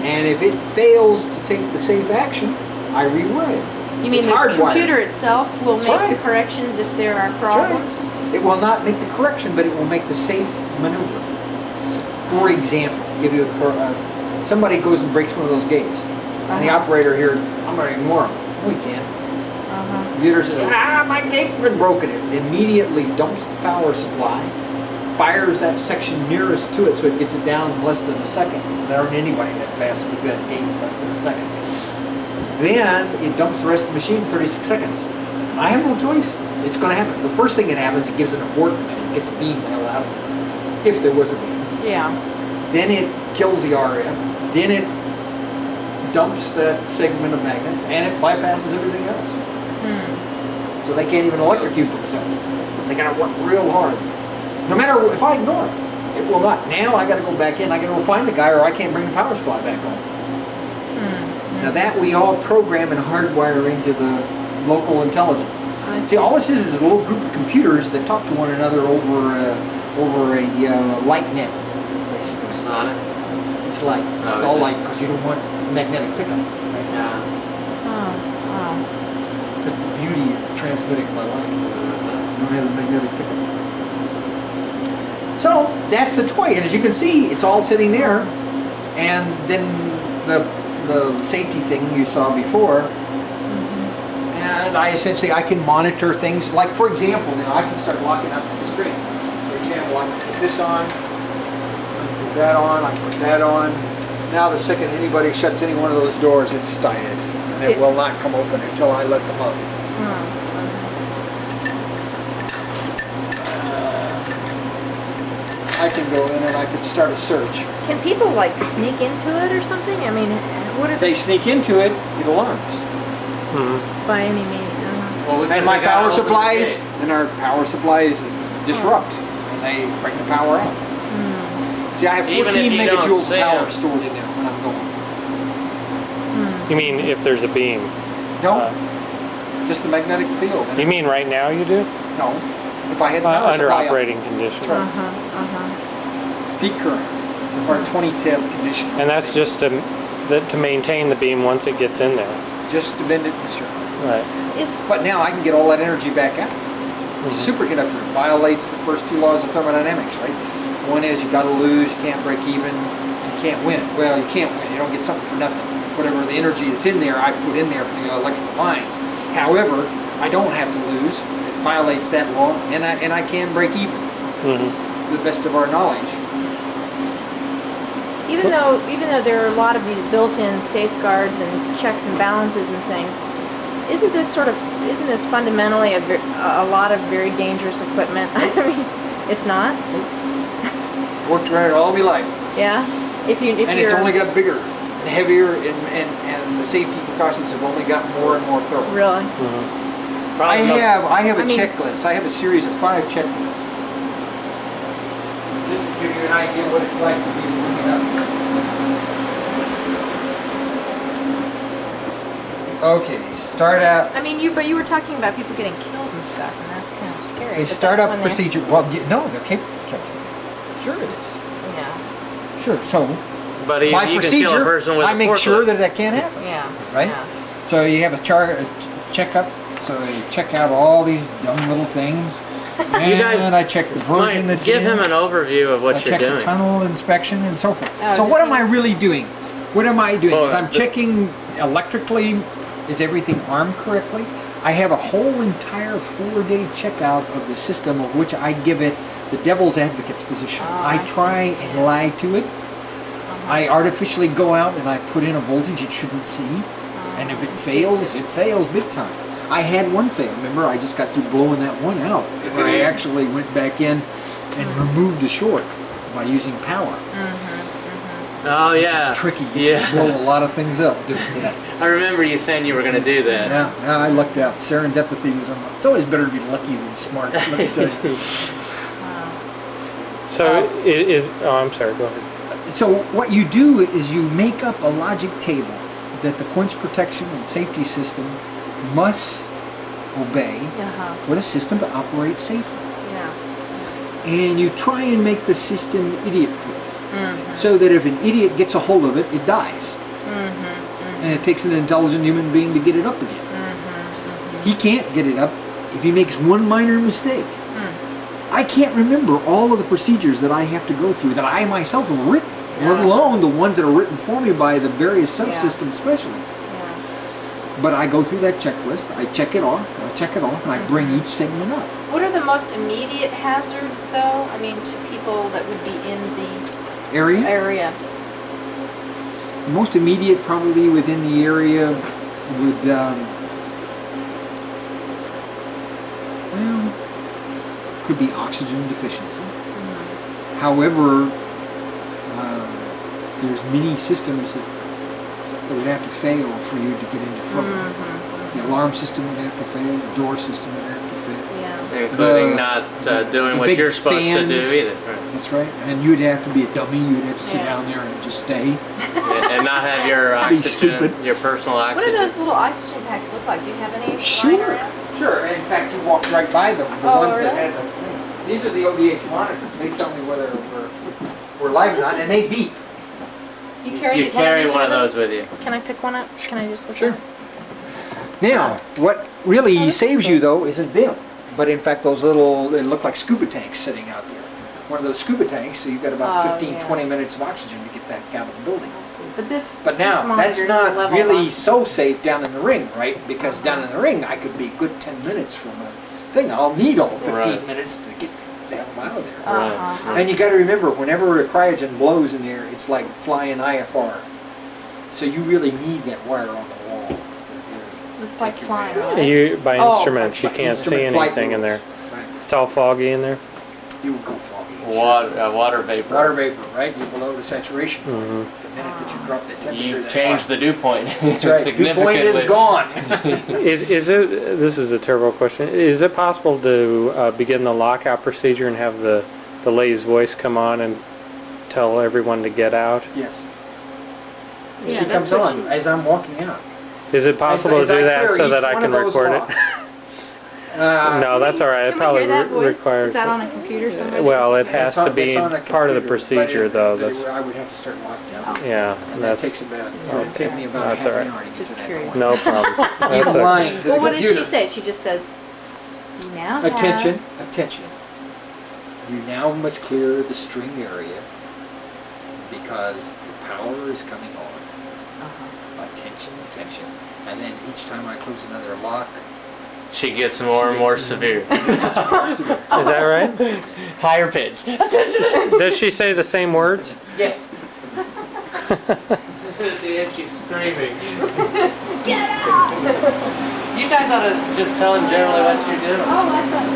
Speaker 1: And if it fails to take the safe action, I rewire it.
Speaker 3: You mean the computer itself will make the corrections if there are problems?
Speaker 1: Right. It will not make the correction, but it will make the safe maneuver. For example, give you somebody goes and breaks one of those gates. And the operator here, I'm going to ignore him. No, he can't. The computer says, my gate's been broken. It immediately dumps the power supply, fires that section nearest to it so it gets it down in less than a second. There aren't anybody that fast to get that gate in less than a second. Then it dumps the rest of the machine in 36 seconds. I have no choice. It's going to happen. The first thing that happens, it gives an abort command. It gets the beam the hell out of it. If there was a beam.
Speaker 3: Yeah.
Speaker 1: Then it kills the RF. Then it dumps that segment of magnets and it bypasses everything else. So they can't even electrocute themselves. They gotta work real hard. No matter if I ignore it, it will not. Now I gotta go back in, I gotta go find the guy, or I can't bring the power supply back home. Now that we all program and hardwire into the local intelligence. See, all this is a little group of computers that talk to one another over a light net, basically.
Speaker 2: Sonic.
Speaker 1: It's light.
Speaker 2: Oh,
Speaker 1: It's
Speaker 2: is
Speaker 1: all
Speaker 2: it?
Speaker 1: light because you don't want magnetic pickup. Right?
Speaker 2: Yeah.
Speaker 3: Oh, wow.
Speaker 1: That's the beauty of transmitting by light. You don't have the magnetic pickup. So that's the toy, and as you can see, it's all sitting there. And then the safety thing you saw before. And I can monitor things like, for example, I can start locking up the screen. For example, I can put this on, I can put that on, I can put that on. Now the second anybody shuts any one of those doors, it's stays. And it will not come open until I let them up. I can go in and I can start a search.
Speaker 3: Can people like sneak into it or something? I mean, what
Speaker 1: If
Speaker 3: if
Speaker 1: they sneak into it, it alarms.
Speaker 3: by any means?
Speaker 2: Well,
Speaker 1: And my power supplies, and our power supplies disrupt, and they bring the power out. See, I have
Speaker 2: Even if
Speaker 1: 14
Speaker 2: you don't
Speaker 1: megajoules of
Speaker 2: see
Speaker 1: power
Speaker 2: them.
Speaker 1: stored in there when I'm going.
Speaker 4: You mean if there's a beam?
Speaker 1: No, just the magnetic field.
Speaker 4: You mean right now you do?
Speaker 1: No, if I had the power
Speaker 4: Under
Speaker 1: supply up,
Speaker 4: operating conditions.
Speaker 1: peak current, or 20 TeV condition.
Speaker 4: And that's just to maintain the beam once it gets in there.
Speaker 1: Just to bend it in a circle.
Speaker 4: Right.
Speaker 1: But now I can get all that energy back out. It's a superconductor. It violates the first two laws of thermodynamics, right? One is you gotta lose, you can't break even, you can't win. Well, you can't win, you don't get something for nothing. Whatever the energy that's in there, I put in there for the electrical lines. However, I don't have to lose. It violates that law, and I can break even, to the best of our knowledge.
Speaker 3: Even though there are a lot of these built-in safeguards and checks and balances and things, isn't this fundamentally a lot of very dangerous equipment? I mean, it's not.
Speaker 1: Worked around it all my life.
Speaker 3: Yeah. If
Speaker 1: And it's only got bigger and heavier, and the safety precautions have only gotten more and more thorough.
Speaker 3: really.
Speaker 1: I have a
Speaker 3: I mean-
Speaker 1: checklist. I have a series of 5 checklists. Just to give you an idea what it's like to be looking up. Okay, start out.
Speaker 3: I mean, you were talking about people getting killed and stuff, and that's kind of scary.
Speaker 1: Say
Speaker 3: but
Speaker 1: start
Speaker 3: that's
Speaker 1: up
Speaker 3: when they're-
Speaker 1: procedure. Well, no, they're capable of killing. Sure it is.
Speaker 3: Yeah.
Speaker 1: Sure. So
Speaker 2: But you
Speaker 1: my
Speaker 2: can kill a
Speaker 1: procedure,
Speaker 2: person with
Speaker 1: I
Speaker 2: a
Speaker 1: make
Speaker 2: forklift.
Speaker 1: sure that can't happen.
Speaker 3: Yeah.
Speaker 1: Right?
Speaker 3: Yeah.
Speaker 1: So you have a checkup. So you check out all these dumb little things. And
Speaker 2: guys
Speaker 1: I check the version
Speaker 2: Mike,
Speaker 1: that's
Speaker 2: give
Speaker 1: in.
Speaker 2: him an overview of what
Speaker 1: I
Speaker 2: you're
Speaker 1: check the
Speaker 2: doing.
Speaker 1: tunnel inspection and so forth.
Speaker 3: Oh,
Speaker 1: So
Speaker 3: just
Speaker 1: what am
Speaker 3: the-
Speaker 1: I really doing? What am I doing?
Speaker 2: Oh,
Speaker 1: Is I'm
Speaker 2: the-
Speaker 1: checking electrically, is everything armed correctly? I have a whole entire 4-day checkout of the system, of which I give it the devil's advocate's position.
Speaker 3: Oh,
Speaker 1: I
Speaker 3: I
Speaker 1: try
Speaker 3: see.
Speaker 1: and lie to it. I artificially go out and I put in a voltage it shouldn't see. And if it fails big time. I had one fail. Remember, I just got through blowing that one out. Where I actually went back in and removed a short by using power.
Speaker 2: Oh
Speaker 1: Which
Speaker 2: yeah.
Speaker 1: is tricky. You
Speaker 2: Yeah.
Speaker 1: can blow a lot of things up doing that.
Speaker 2: I remember you saying you were going to do that.
Speaker 1: Yeah, I lucked out. Serendipity was on my... It's always better to be lucky than smart, let me tell you.
Speaker 4: So it is. Oh, I'm sorry. Go ahead.
Speaker 1: So what you do is you make up a logic table that the quench protection and safety system must obey for the system to operate safely.
Speaker 3: Yeah.
Speaker 1: And you try and make the system idiot-proof. So that if an idiot gets a hold of it, it dies. And it takes an intelligent human being to get it up again. He can't get it up if he makes one minor mistake. I can't remember all of the procedures that I have to go through that I myself have written, let alone the ones that are written for me by the various subsystem specialists. But I go through that checklist, I check it off, and I bring each segment up.
Speaker 3: What are the most immediate hazards, though? I mean, to people that would be in the area.
Speaker 1: The most immediate, probably within the area, would, well, could be oxygen deficiency. However, there's many systems that would have to fail for you to get into trouble. The alarm system would have to fail, the door system would have to fail.
Speaker 3: Yeah.
Speaker 2: Including
Speaker 1: The-
Speaker 2: not doing
Speaker 1: the
Speaker 2: what
Speaker 1: big
Speaker 2: you're supposed to do
Speaker 1: fans.
Speaker 2: either. Right.
Speaker 1: That's right. And you'd have to be a dummy. You'd have to sit
Speaker 3: Yeah.
Speaker 1: down there and just stay.
Speaker 2: And not have your
Speaker 1: Be
Speaker 2: oxygen,
Speaker 1: stupid.
Speaker 2: your personal
Speaker 3: What do
Speaker 2: oxygen.
Speaker 3: those little oxygen packs look like? Do you have any lying
Speaker 1: Sure.
Speaker 3: around?
Speaker 1: Sure. In fact, you walked right by them. The
Speaker 3: Oh,
Speaker 1: ones that
Speaker 3: really?
Speaker 1: had the. These are the ODH monitors. They tell me whether we're live or not, and they beep.
Speaker 3: You carry,
Speaker 2: You carry one of
Speaker 3: them?
Speaker 2: those with you.
Speaker 3: Can I pick one up? Can I just look
Speaker 1: Sure.
Speaker 3: at it?
Speaker 1: Now, what really
Speaker 3: Oh, this is
Speaker 1: saves you
Speaker 3: good.
Speaker 1: though isn't them, but in fact those little, they look like scuba tanks sitting out there. One of those scuba tanks, so you've got about
Speaker 3: Oh,
Speaker 1: 15,
Speaker 3: yeah.
Speaker 1: 20 minutes of oxygen to get back out of the building.
Speaker 3: I see. But this.
Speaker 1: But
Speaker 3: this
Speaker 1: now,
Speaker 3: monitor
Speaker 1: that's
Speaker 3: is
Speaker 1: not
Speaker 3: level
Speaker 1: really
Speaker 3: up.
Speaker 1: so safe down in the ring, right? Because down in the ring, I could be a good 10 minutes from a thing. I'll need all 15
Speaker 2: Right.
Speaker 1: minutes to get the hell out of there.
Speaker 3: Uh-huh.
Speaker 2: Right.
Speaker 1: And you got to remember, whenever a cryogen blows in there, it's like flying IFR. So you really need that wire on the wall. To really
Speaker 3: It's like
Speaker 1: take your
Speaker 3: flying,
Speaker 1: way out.
Speaker 3: right?
Speaker 4: You by
Speaker 3: Oh,
Speaker 4: instruments, you
Speaker 1: By
Speaker 4: can't see
Speaker 1: instrument flight
Speaker 4: anything in
Speaker 1: rules.
Speaker 4: there.
Speaker 1: Right.
Speaker 4: It's all foggy in there.
Speaker 1: You would go foggy.
Speaker 2: Water vapor.
Speaker 1: Water vapor, right? You're below the saturation point.
Speaker 4: Mhm.
Speaker 1: The minute that you drop that temperature,
Speaker 2: You've
Speaker 1: that
Speaker 2: changed the dew point
Speaker 1: That's right. Dew point is gone.
Speaker 4: Is it? This is a terrible question. Is it possible to begin the lockout procedure and have the lady's voice come on and tell everyone to get out?
Speaker 1: Yes.
Speaker 3: Yeah,
Speaker 1: She
Speaker 3: that's
Speaker 1: comes
Speaker 3: what
Speaker 1: on
Speaker 3: she-
Speaker 1: as I'm walking out.
Speaker 4: Is it possible
Speaker 1: As
Speaker 4: to
Speaker 1: I
Speaker 4: do that
Speaker 1: clear
Speaker 4: so
Speaker 1: each
Speaker 4: that I
Speaker 1: one
Speaker 4: can
Speaker 1: of those
Speaker 4: record
Speaker 1: locks.
Speaker 4: it? No, that's all right. It
Speaker 3: Can we
Speaker 4: probably
Speaker 3: hear that voice?
Speaker 4: requires.
Speaker 3: Is that on a computer somewhere?
Speaker 4: Well, it has
Speaker 1: That's on-
Speaker 4: to be
Speaker 1: that's on a
Speaker 4: part of the
Speaker 1: computer,
Speaker 4: procedure,
Speaker 1: but
Speaker 4: though.
Speaker 1: but
Speaker 4: That's
Speaker 1: I would have to start lockdown.
Speaker 4: yeah.
Speaker 1: And that
Speaker 4: That's
Speaker 1: takes about, so it'd take me about
Speaker 4: That's
Speaker 1: half
Speaker 4: all
Speaker 1: an
Speaker 4: right.
Speaker 1: hour to get
Speaker 3: Just
Speaker 1: to that
Speaker 3: curious.
Speaker 1: point.
Speaker 4: no problem. That's
Speaker 1: Even
Speaker 4: okay.
Speaker 1: lying to
Speaker 3: Well,
Speaker 1: the
Speaker 3: what did
Speaker 1: computer.
Speaker 3: she say? She just says, "You now
Speaker 1: Attention,
Speaker 3: have."
Speaker 1: attention. You now must clear the string area because the power is coming on.
Speaker 3: Uh-huh.
Speaker 1: Attention, attention. And then each time I close another lock,
Speaker 2: She gets more and more severe.
Speaker 4: Is that right?
Speaker 2: Higher pitch. Attention!
Speaker 4: Does she say the same words?
Speaker 2: Yes. At the end, she's screaming.
Speaker 3: Get out!
Speaker 2: You guys ought to just tell him generally what you're doing.
Speaker 3: Oh, I thought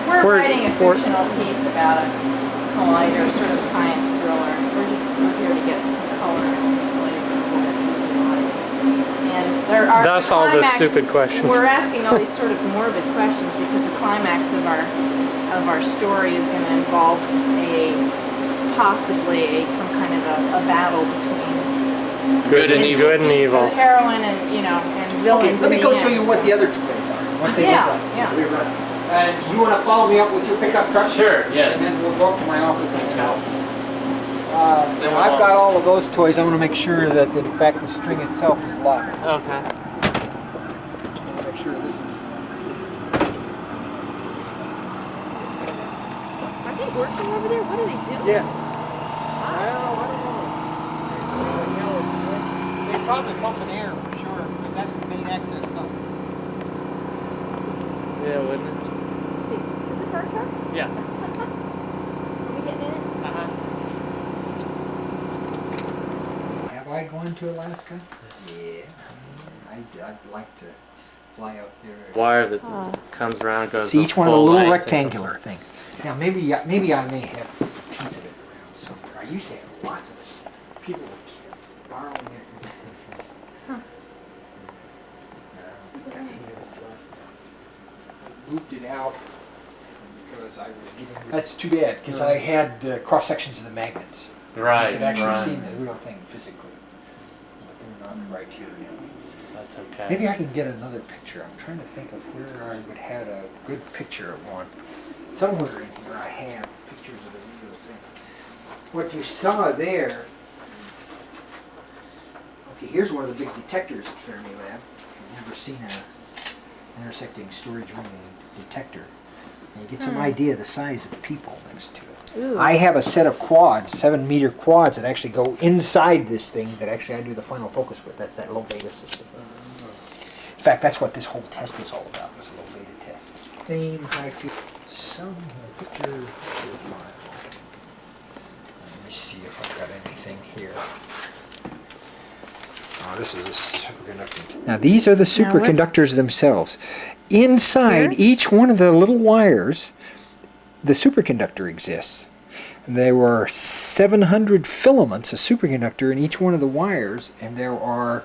Speaker 3: we're
Speaker 4: We're-
Speaker 3: writing a
Speaker 4: we're-
Speaker 3: fictional piece about a collider, sort of a science thriller. We're here to get some color and some flavor of what it's really like. And there are
Speaker 4: Thus all the
Speaker 3: climax-
Speaker 4: stupid questions.
Speaker 3: We're asking all these sort of morbid questions because the climax of our story is going to involve possibly some kind of a battle between
Speaker 2: Good and evil.
Speaker 4: Good and evil.
Speaker 3: the heroine and and villains.
Speaker 1: okay, let me
Speaker 3: in
Speaker 1: go
Speaker 3: the
Speaker 1: show
Speaker 3: end,
Speaker 1: you what
Speaker 3: so-
Speaker 1: the other toys are, what they
Speaker 3: Yeah,
Speaker 1: look like.
Speaker 3: yeah.
Speaker 1: We run. And you want to follow me up with your pickup truck?
Speaker 2: Sure, yes.
Speaker 1: And then we'll go up to my office and help.
Speaker 2: Then
Speaker 1: I've got all of those toys. I want to make sure that in fact the string itself is locked.
Speaker 2: Okay.
Speaker 1: Make sure this is.
Speaker 3: Are they working over there? What are they doing?
Speaker 1: Yes. Well, I don't know. They probably pumping air for sure, because that's the main access tunnel.
Speaker 2: Yeah, wouldn't it?
Speaker 3: Let's see. Is this our truck?
Speaker 2: Yeah.
Speaker 3: Are we getting in it?
Speaker 2: Uh-huh.
Speaker 1: Have I gone to Alaska? Yeah. I'd like to fly out there.
Speaker 2: Wire that
Speaker 3: Oh.
Speaker 2: comes around goes
Speaker 1: See
Speaker 2: the
Speaker 1: each one of the
Speaker 2: full
Speaker 1: little
Speaker 2: length.
Speaker 1: rectangular things. Now maybe I may have a piece of it around somewhere. I used to have lots of it. People would keep borrowing it.
Speaker 3: Huh.
Speaker 1: I moved it out because I was getting. That's too bad because I had cross sections of the magnets.
Speaker 2: Right,
Speaker 1: You could actually
Speaker 2: right.
Speaker 1: see the real thing physically. But they're not right here now.
Speaker 2: That's okay.
Speaker 1: Maybe I can get another picture. I'm trying to think of where I would have a good picture of one. Somewhere in here I have pictures of the real thing. What you saw there, okay, here's one of the big detectors at Fermilab. If you've never seen an intersecting storage ring detector, and you get some idea of the size of people next to it.
Speaker 3: Ooh.
Speaker 1: I have a set of quads, 7-meter quads that actually go inside this thing that actually I do the final focus with. That's that low beta system. In fact, that's what this whole test was all about, was a low beta test. Same high field. Some picture file. Let me see if I've got anything here. Oh, this is a superconducting. Now these are the
Speaker 3: Now what-
Speaker 1: superconductors themselves. Inside
Speaker 3: Here?
Speaker 1: each one of the little wires, the superconductor exists. And there were 700 filaments, a superconductor in each one of the wires, and there are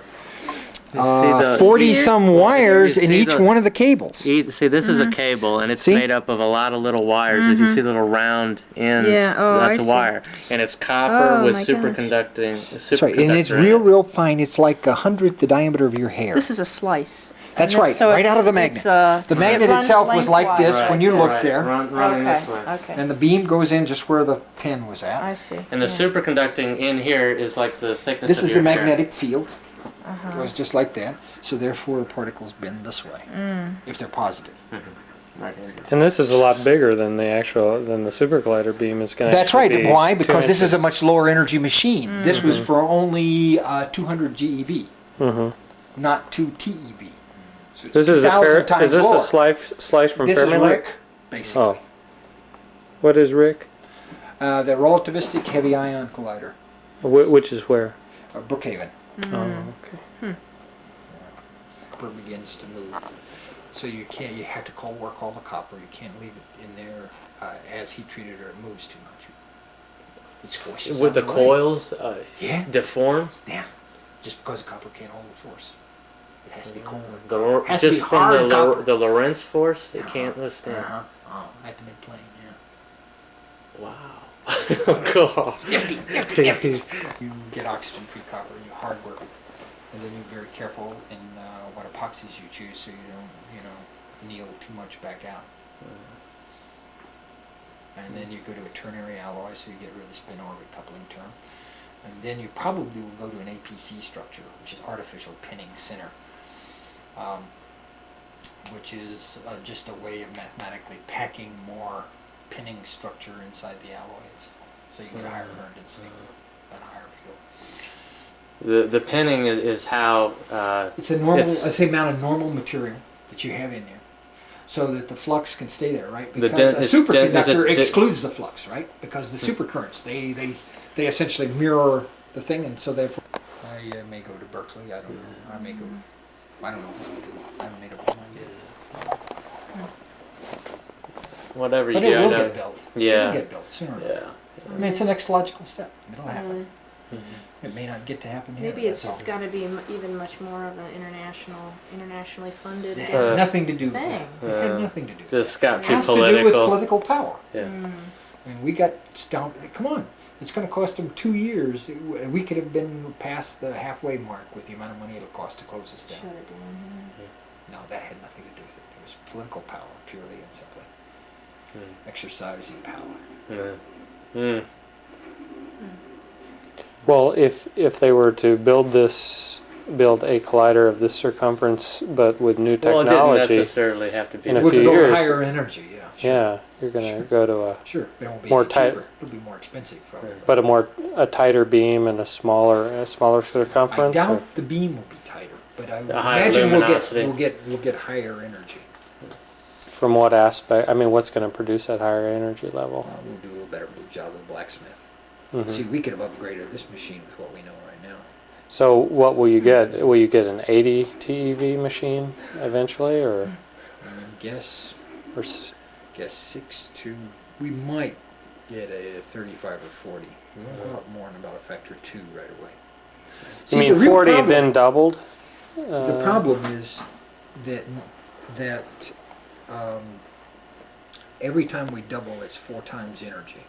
Speaker 2: You see the
Speaker 1: 40 some wires
Speaker 2: You
Speaker 1: in
Speaker 2: see
Speaker 1: each
Speaker 2: the-
Speaker 1: one of the cables.
Speaker 2: See, this is a cable, and it's
Speaker 1: See?
Speaker 2: made up of a lot of little wires. If you see little round ends,
Speaker 3: Yeah, oh,
Speaker 2: that's
Speaker 3: I
Speaker 2: a
Speaker 3: see.
Speaker 2: wire. And it's copper
Speaker 3: Oh,
Speaker 2: with
Speaker 3: my gosh.
Speaker 2: superconducting.
Speaker 1: That's right, and it's real fine. It's like a hundredth the diameter of your hair.
Speaker 3: This is a slice.
Speaker 1: That's
Speaker 3: And
Speaker 1: right,
Speaker 3: this- so
Speaker 1: right
Speaker 3: it's-
Speaker 1: out of the magnet.
Speaker 3: it's,
Speaker 1: The
Speaker 3: it
Speaker 1: magnet
Speaker 3: runs
Speaker 1: itself was like this
Speaker 3: lengthwise
Speaker 1: when you
Speaker 3: like
Speaker 1: looked
Speaker 3: that.
Speaker 1: there,
Speaker 2: running
Speaker 3: Okay,
Speaker 2: this way.
Speaker 3: okay.
Speaker 1: and the beam goes in just where the pin was at.
Speaker 3: I see.
Speaker 2: And the
Speaker 3: yeah.
Speaker 2: superconducting in here is like the thickness
Speaker 1: This
Speaker 2: of
Speaker 1: is
Speaker 2: your
Speaker 1: the
Speaker 2: hair.
Speaker 1: magnetic field.
Speaker 3: Uh-huh.
Speaker 1: It goes just like that. So therefore the particles bend this way, if they're positive.
Speaker 2: Right here.
Speaker 4: And this is a lot bigger than the Super Collider beam is going to.
Speaker 1: That's right. Why? Because this is a
Speaker 4: a
Speaker 1: much lower energy machine. This was for only 200 GeV, not 2 TeV. So it's
Speaker 4: This is
Speaker 1: 2,000
Speaker 4: is
Speaker 1: times
Speaker 4: this
Speaker 1: lower.
Speaker 4: a slice from
Speaker 1: This is
Speaker 4: Fermi?
Speaker 1: Rick, basically.
Speaker 4: Oh. What is Rick?
Speaker 1: The relativistic heavy ion collider,
Speaker 4: Which is where?
Speaker 1: Brookhaven.
Speaker 4: Oh, okay.
Speaker 1: Copper begins to move. So you have to work all the copper. You can't leave it in there as heat treated or it moves too much. It squishes
Speaker 2: Would the
Speaker 1: out of way.
Speaker 2: coils
Speaker 1: Yeah.
Speaker 2: deform?
Speaker 1: Yeah. Just because the copper can't hold the force. It has to be cold. Has to
Speaker 2: Just
Speaker 1: be
Speaker 2: from
Speaker 1: hard copper.
Speaker 2: the Lorentz force, it can't withstand.
Speaker 1: Oh, at the midplane, yeah.
Speaker 2: Wow. Cool.
Speaker 1: Nifty, nifty, nifty. You get oxygen-free copper, you hard work it. And then you're very careful in what epoxies you choose so you don't, anneal too much back out. And then you go to a ternary alloy so you get rid of the spin-orbit coupling term. And then you probably will go to an APC structure, which is artificial pinning center, which is just a way of mathematically packing more pinning structure inside the alloy itself. So you get a higher current density, and a higher field.
Speaker 2: The pinning is how
Speaker 1: It's a normal,
Speaker 2: It's-
Speaker 1: it's the amount of normal material that you have in there, so that the flux can stay there, right?
Speaker 2: The
Speaker 1: Because
Speaker 2: den-
Speaker 1: a
Speaker 2: it's den-
Speaker 1: superconductor
Speaker 2: is it-
Speaker 1: excludes the flux, right? Because the supercurrents, they essentially mirror the thing, and so therefore, I may go to Berkeley. I don't know. I may go. I don't know what I'll do. I haven't made up my mind yet.
Speaker 2: whatever
Speaker 1: But
Speaker 2: you
Speaker 1: it
Speaker 2: do.
Speaker 1: will
Speaker 2: I know.
Speaker 1: get built.
Speaker 2: Yeah.
Speaker 1: It'll get built sooner. or later.
Speaker 2: Yeah.
Speaker 1: I mean, it's the next logical step. It'll happen. It may not get to happen here.
Speaker 3: Maybe
Speaker 1: but
Speaker 3: it's
Speaker 1: that's
Speaker 3: just
Speaker 1: all.
Speaker 3: got to be even much more of an internationally funded
Speaker 1: It has
Speaker 2: Uh,
Speaker 1: nothing to do with
Speaker 3: thing.
Speaker 1: that. It had nothing to do with that.
Speaker 2: This got
Speaker 1: It
Speaker 2: too
Speaker 1: has to do with
Speaker 2: political.
Speaker 1: political power.
Speaker 2: Yeah.
Speaker 1: I mean, we got come on. It's going to cost them 2 years. We could have been past the halfway mark with the amount of money it'll cost to close this down.
Speaker 3: Shut it down.
Speaker 1: No, that had nothing to do with it. It was political power, purely and simply. Exercising power.
Speaker 2: Yeah. Mm.
Speaker 4: Well, if they were to build a collider of this circumference, but with new
Speaker 2: Well, it didn't
Speaker 4: technology,
Speaker 2: necessarily have to be.
Speaker 4: In a
Speaker 1: Would
Speaker 4: few
Speaker 1: go
Speaker 4: years.
Speaker 1: higher energy, yeah. Sure.
Speaker 4: yeah, you're going to
Speaker 1: Sure.
Speaker 4: go to a
Speaker 1: Sure, but it won't be
Speaker 4: More
Speaker 1: any
Speaker 4: tight-
Speaker 1: cheaper. It'll be more expensive, probably.
Speaker 4: but a tighter beam and a smaller
Speaker 1: I
Speaker 4: circumference.
Speaker 1: doubt
Speaker 4: or-
Speaker 1: the beam will be tighter, but I would
Speaker 2: A higher
Speaker 1: imagine
Speaker 2: luminosity.
Speaker 1: we'll get higher energy.
Speaker 4: From what aspect? I mean, what's going to produce that higher energy level?
Speaker 1: We'll do a little better job of blacksmith.
Speaker 4: Mhm.
Speaker 1: See, we could have upgraded this machine with what we know right now.
Speaker 4: So what will you get? Will you get an 80 TeV machine eventually, or
Speaker 1: Guess
Speaker 4: or s-
Speaker 1: 6 to, we might get a 35 or 40. We won't go up more than about a factor 2 right away.
Speaker 4: you mean
Speaker 1: the real
Speaker 4: 40
Speaker 1: problem-
Speaker 4: then doubled?
Speaker 1: The problem is that every time we double, it's 4 times energy,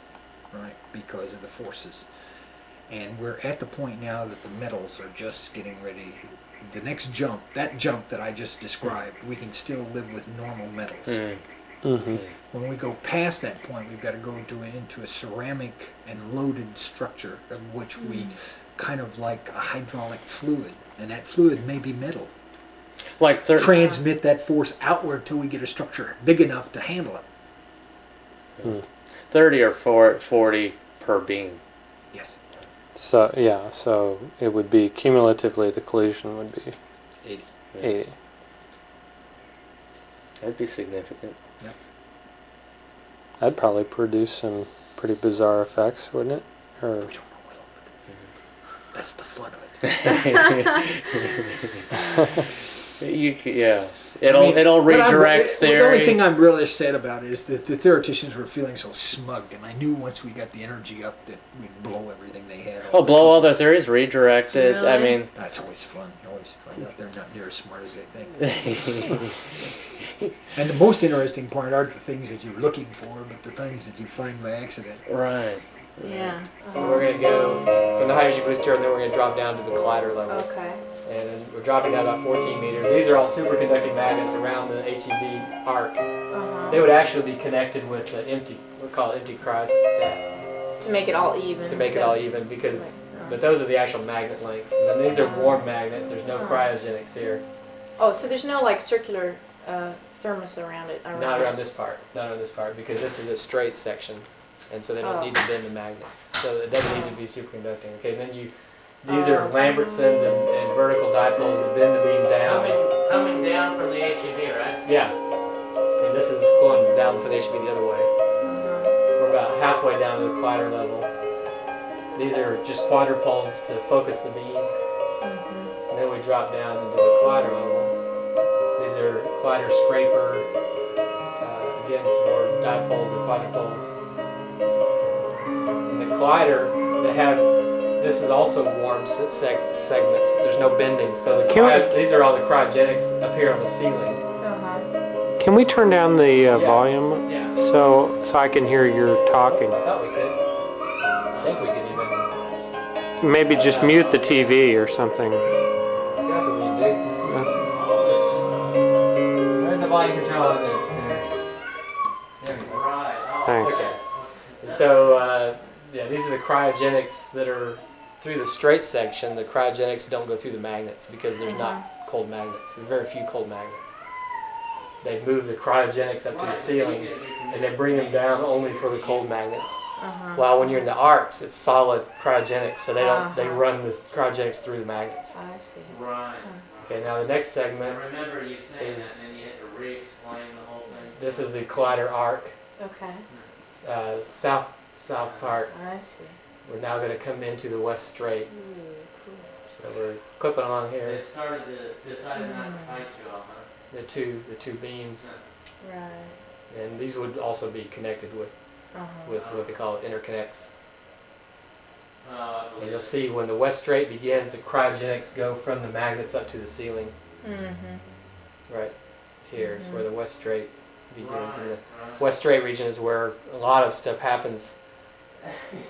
Speaker 1: right? Because of the forces. And we're at the point now that the metals are just getting ready. The next jump, that jump that I just described, we can still live with normal metals.
Speaker 4: Mm-hmm.
Speaker 1: When we go past that point, we've got to go into a ceramic and loaded structure of which we kind of like a hydraulic fluid, and that fluid may be metal.
Speaker 2: Like
Speaker 1: Transmit that force outward till we get a structure big enough to handle it.
Speaker 2: 30 or 40 per beam.
Speaker 1: Yes.
Speaker 4: So yeah, so it would be cumulatively the collision would be
Speaker 1: 80.
Speaker 4: 80.
Speaker 2: That'd be significant.
Speaker 1: Yep.
Speaker 4: That'd probably produce some pretty bizarre effects, wouldn't it? Or
Speaker 1: We don't know what it'll do. That's the fun of it.
Speaker 2: Yeah. It'll
Speaker 1: I mean,
Speaker 2: redirect
Speaker 1: The only thing
Speaker 2: theory.
Speaker 1: I'm really sad about is that the theoreticians were feeling so smug, and I knew once we got the energy up that we'd blow everything they had.
Speaker 2: Oh, blow all their
Speaker 1: pieces.
Speaker 2: theories, redirect it. I
Speaker 3: Really?
Speaker 2: mean,
Speaker 1: That's always fun. You always find out they're not near as smart as they think. And the most interesting part aren't the things that you're looking for, but the things that you find by accident.
Speaker 2: right.
Speaker 3: Yeah.
Speaker 1: We're going to go from the high energy booster, and then we're going to drop down to the collider level.
Speaker 3: Okay.
Speaker 1: And then we're dropping down about 14 meters. These are all superconducting magnets around the HEV arc.
Speaker 3: Uh-huh.
Speaker 1: They would actually be connected with the empty, we call it empty cross,
Speaker 3: To make it all even.
Speaker 1: to make it all even, because, but those are the actual magnet lengths. And then these are warm magnets. There's no cryogenics here.
Speaker 3: Oh, so there's no like circular thermos around it?
Speaker 1: Not around this part. Not on this part, because this is a straight section, and so they don't need to bend the magnet. So it doesn't need to be superconducting. Okay, then these are Lambertsons and vertical dipoles that bend the beam down.
Speaker 2: Coming down from the HEV, right?
Speaker 1: Yeah. And this is going down for the HB the other way. We're about halfway down to the collider level. These are just quadrupoles to focus the beam. And then we drop down into the collider level. These are collider scraper. Again, some more dipoles and quadrupoles. In the collider, they have, this is also warm segments. There's no bending. So these are all the cryogenics up here on the ceiling.
Speaker 4: Can we turn down the volume
Speaker 1: Yeah.
Speaker 4: so I can hear your talking?
Speaker 1: I thought we could. I think we could even.
Speaker 4: Maybe just mute the TV or something.
Speaker 1: That's what we can do. Where's the volume control on this? There we go.
Speaker 2: Right. Oh.
Speaker 4: Thanks.
Speaker 1: Okay. And so, yeah, these are the cryogenics that are through the straight section. The cryogenics don't go through the magnets because there's not cold magnets. There's very few cold magnets. They move the cryogenics up to the ceiling, and they bring them down only for the cold magnets. While when you're in the arcs, it's solid cryogenics, so they run the cryogenics through the magnets.
Speaker 3: I see.
Speaker 2: Right.
Speaker 1: Okay, now the next segment,
Speaker 2: I remember you saying that,
Speaker 1: is-
Speaker 2: and then you had to re-explain the whole thing.
Speaker 1: this is the collider arc,
Speaker 3: Okay.
Speaker 1: south part.
Speaker 3: I see.
Speaker 1: We're now going to come into the west straight,
Speaker 3: Ooh, cool.
Speaker 1: so we're clipping along here.
Speaker 2: They decided not to fight you all, huh?
Speaker 1: The two beams,
Speaker 3: Right.
Speaker 1: and these would also be connected with what they call interconnects. And you'll see when the west straight begins, the cryogenics go from the magnets up to the ceiling. Right here is where the west straight begins, and the west straight region is where a lot of stuff happens.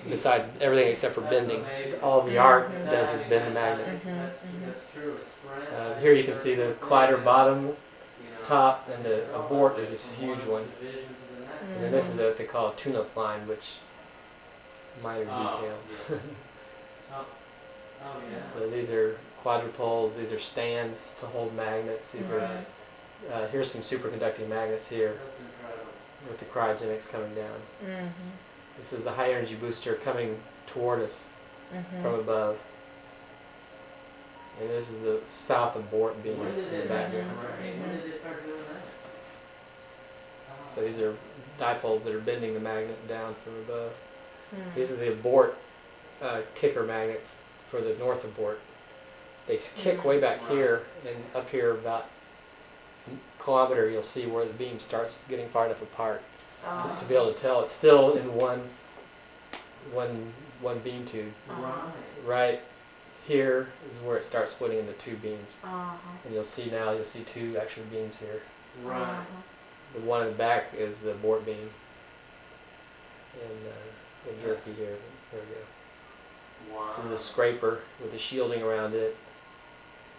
Speaker 1: Besides everything except for bending, all the arc does is bend the magnet.
Speaker 2: That's true.
Speaker 1: Here you can see the collider bottom, top, and the abort is this huge one. And then this is what they call a tune-up line, which minor detail. So these are quadrupoles. These are stands to hold magnets. These are here's some superconducting magnets here with the cryogenics coming down. This is the high energy booster coming toward us from above. And this is the south abort beam in the background.
Speaker 2: When did they start doing that?
Speaker 1: So these are dipoles that are bending the magnet down from above. These are the abort kicker magnets for the north abort. They kick way back here, and up here about a kilometer you'll see where the beam starts getting far enough apart to be able to tell it's still in one beam tube. Right here is where it starts splitting into two beams. And you'll see two actual beams here.
Speaker 2: Right.
Speaker 1: The one in the back is the abort beam. And the jerky here. There we go.
Speaker 2: Wow.
Speaker 1: This is a scraper with a shielding around it.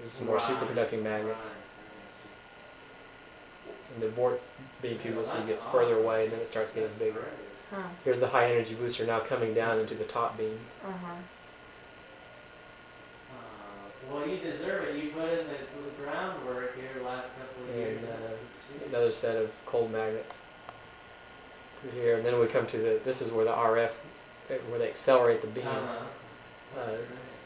Speaker 1: This is some more superconducting magnets. And the abort beam tube you'll see gets further away, and then it starts getting bigger. Here's the high energy booster now coming down into the top beam.
Speaker 2: Well, you deserve it. You put in the groundwork here the last couple of years.
Speaker 1: And another set of cold magnets through here. And then we come to this is where the RF, where they accelerate the beam.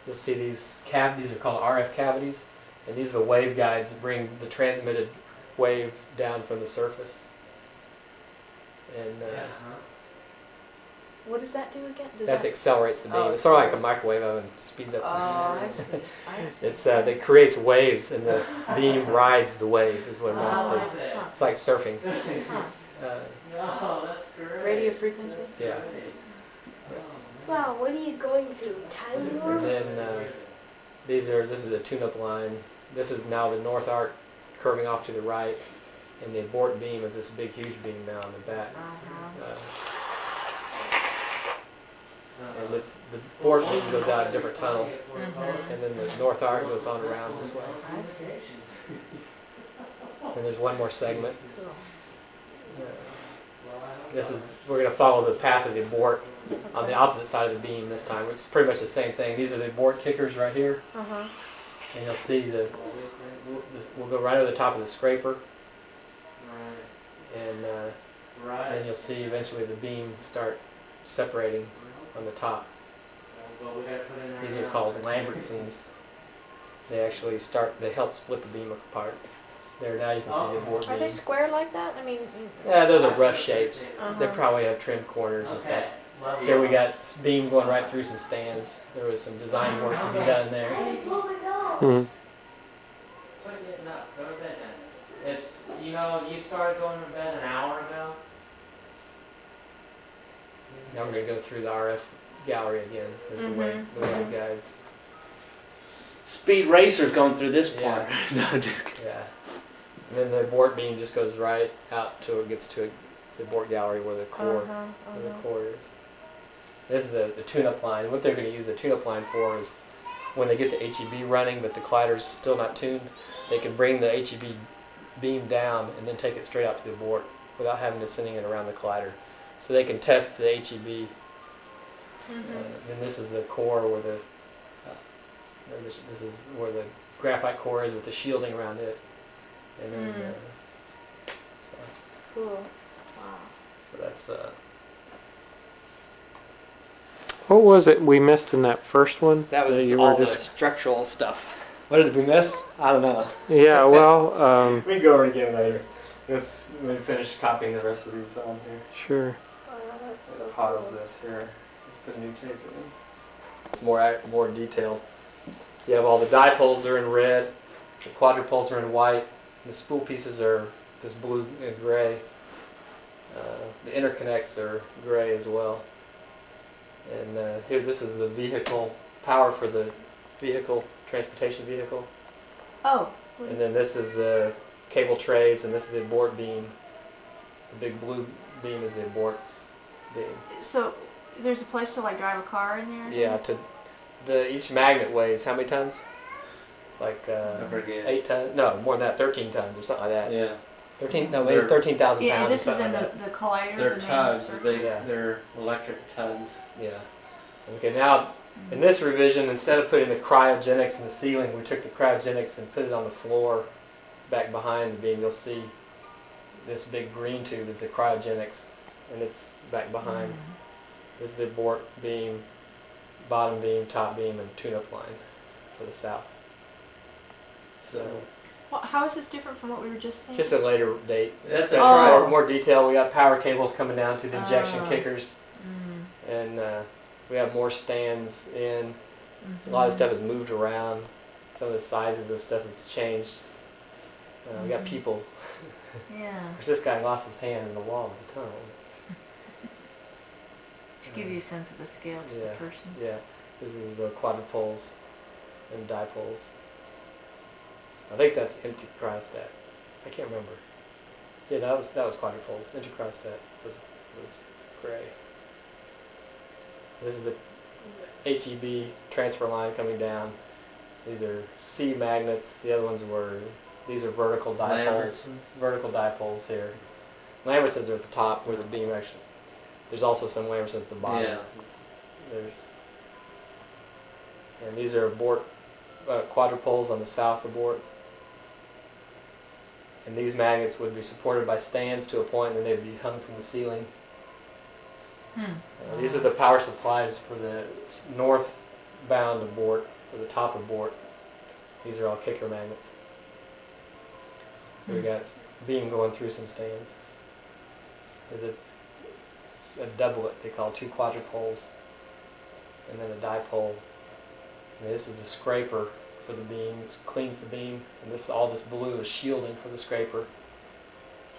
Speaker 1: You'll see these are called RF cavities, and these are the wave guides that bring the transmitted wave down from the surface. And
Speaker 3: What does that do again? Does
Speaker 1: That
Speaker 3: that...
Speaker 1: accelerates the beam.
Speaker 3: Oh,
Speaker 1: it's sort of like a microwave oven, speeds up.
Speaker 3: Oh, I see. I see.
Speaker 1: It's it creates waves, and the beam rides the wave. Is what it amounts to.
Speaker 3: Huh.
Speaker 1: It's like surfing.
Speaker 3: Huh.
Speaker 2: Oh, that's great.
Speaker 3: Radio frequency?
Speaker 1: Yeah.
Speaker 5: Wow, what are you going through? Time warp?
Speaker 1: And then this is the tune-up line. This is now the north arc curving off to the right, and the abort beam is this big, huge beam now on the back. And it's the abort beam goes out a different tunnel, and then the north arc goes on around this way.
Speaker 3: I see.
Speaker 1: And there's one more segment.
Speaker 3: Cool.
Speaker 1: We're going to follow the path of the abort on the opposite side of the beam this time. It's pretty much the same thing. These are the abort kickers right here,
Speaker 3: Uh-huh.
Speaker 1: and you'll see we'll go right over the top of the scraper, and then you'll see eventually the beam start separating on the top. These are called Lambertsons. They help split the beam apart. There, now you can see the abort
Speaker 3: Are
Speaker 1: beam.
Speaker 3: they square like that? I mean...
Speaker 1: Yeah, those are rough shapes. They
Speaker 3: Uh-huh.
Speaker 1: probably have trimmed corners and stuff. Here we got beam going right through some stands. There was some design work to be done there.
Speaker 4: Mhm.
Speaker 2: It's, you started going to bed an hour ago.
Speaker 1: Now we're going to go through the RF gallery again. There's the wave guides.
Speaker 2: Speed Racer's going through this
Speaker 1: Yeah.
Speaker 2: part. No, just kidding.
Speaker 1: Yeah. And then the abort beam just goes right out till it gets to the abort gallery where the core, where the core is. This is the tune-up line. What they're going to use the tune-up line for is when they get the HEB running but the collider's still not tuned, they can bring the HEB beam down and then take it straight out to the abort without having to sending it around the collider. So they can test the HEB. Then this is the core where this is where the graphite core is with the shielding around it. And then, so
Speaker 3: Cool. Wow.
Speaker 1: that's
Speaker 4: What was it we missed in that first one?
Speaker 1: that was
Speaker 4: you
Speaker 1: all
Speaker 4: were
Speaker 1: the structural stuff. What did we miss? I don't know.
Speaker 4: Yeah, well,
Speaker 1: We can go over it again later. Let's finish copying the rest of these on here.
Speaker 4: sure.
Speaker 3: Wow, that's so
Speaker 1: Pause
Speaker 3: cool.
Speaker 1: this here. Let's put a new tape in. It's more detailed. You have all the dipoles are in red, the quadrupoles are in white, the spool pieces are this blue and gray. The interconnects are gray as well. And here, this is the vehicle power for the transportation vehicle.
Speaker 3: Oh.
Speaker 1: And then this is the cable trays, and this is the abort beam. The big blue beam is the abort beam.
Speaker 3: So there's a place to like drive a car in there?
Speaker 1: Yeah, each magnet weighs how many tons? It's like
Speaker 2: I forget.
Speaker 1: 8 tons. No, more than that, 13 tons or something like that.
Speaker 2: Yeah.
Speaker 1: 13. No, it weighs
Speaker 2: They're-
Speaker 1: 13,000
Speaker 3: Yeah,
Speaker 1: pounds.
Speaker 3: and this
Speaker 1: or
Speaker 3: is
Speaker 1: something
Speaker 3: in
Speaker 1: like
Speaker 3: the collider?
Speaker 2: They're
Speaker 3: the main
Speaker 2: tugs.
Speaker 3: circuit?
Speaker 1: Yeah.
Speaker 2: They're electric tugs.
Speaker 1: that. Yeah. Okay, now in this revision, instead of putting the cryogenics in the ceiling, we took the cryogenics and put it on the floor, back behind the beam. You'll see this big green tube is the cryogenics, and it's back behind. This is the abort beam, bottom beam, top beam, and tune-up line for the south. So
Speaker 3: Well, how is this different from what we were just saying?
Speaker 1: just a later date.
Speaker 2: That's
Speaker 1: So
Speaker 3: Oh.
Speaker 1: more detail. We got power cables coming down to the injection
Speaker 3: Oh.
Speaker 1: kickers, and we have more stands in.
Speaker 3: Mm-hmm.
Speaker 1: A lot of stuff is moved around. Some of the sizes of stuff has changed. We got people.
Speaker 3: Yeah.
Speaker 1: Of course, this guy lost his hand in the wall of the tunnel.
Speaker 3: To give you a sense of the scale to
Speaker 1: Yeah.
Speaker 3: the person.
Speaker 1: Yeah, this is the quadrupoles and dipoles. I think that's empty cryostat. I can't remember. Yeah, that was quadrupoles. Empty cryostat was gray. This is the HEB transfer line coming down. These are C magnets. The other ones these are vertical dipoles.
Speaker 2: Lambertson.
Speaker 1: Vertical dipoles here. Lambertsons are at the top where the beam actually. There's also some Lambertsons at the bottom.
Speaker 2: Yeah.
Speaker 1: And these are abort quadrupoles on the south abort. And these magnets would be supported by stands to a point, and then they'd be hung from the ceiling. These are the power supplies for the northbound abort, or the top abort. These are all kicker magnets. We got beam going through some stands.
Speaker 6: a doublet they call 2 quadrupoles, and then a dipole. And this is the scraper for the beam. It cleans the beam, and all this blue is shielding for the scraper.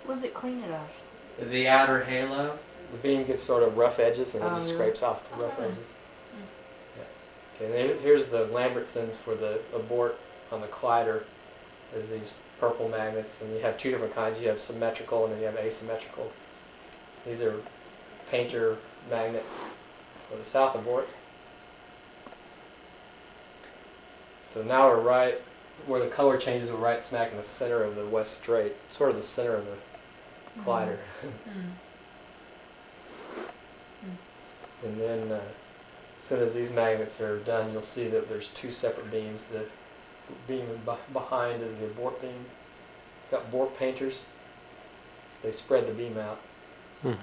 Speaker 3: What does it clean it of?
Speaker 2: The outer halo.
Speaker 6: The beam gets sort of rough edges, and it
Speaker 3: Oh,
Speaker 6: just
Speaker 3: really?
Speaker 6: scrapes off the rough edges. Yeah. Okay, and here's the Lambertsons for the abort on the collider. There's these purple magnets, and you have 2 different kinds. You have symmetrical, and then you have asymmetrical. These are painter magnets for the south abort. So now we're right where the color changes. We're right smack in the center of the west straight, sort of the center of the collider. And then as soon as these magnets are done, you'll see that there's 2 separate beams. The beam behind is the abort beam. Got abort painters. They spread the beam out. And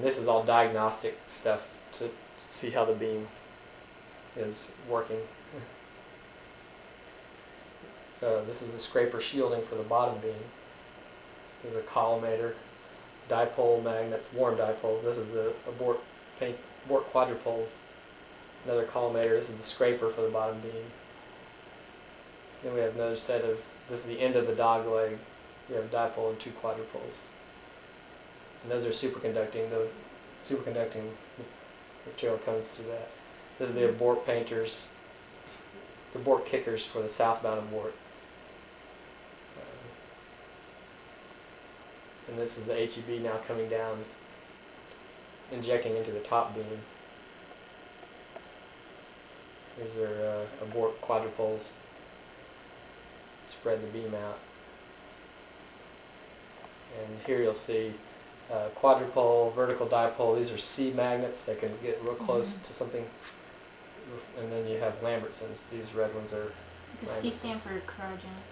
Speaker 6: this is all diagnostic stuff to see how the beam is working. This is the scraper shielding for the bottom beam. There's a collimator, dipole magnets, warm dipoles. This is the abort quadrupoles. Another collimator. This is the scraper for the bottom beam. Then we have another set of, this is the end of the dog leg. We have dipole and 2 quadrupoles. And those are superconducting. The superconducting material comes through that. This is the abort painters, the abort kickers for the southbound abort. And this is the HEB now coming down, injecting into the top beam. These are abort quadrupoles. Spread the beam out. And here you'll see quadrupole, vertical dipole. These are C magnets. They can get real close to something. And then you have Lambertsons. These red ones are
Speaker 3: Does C stand for cryogenic?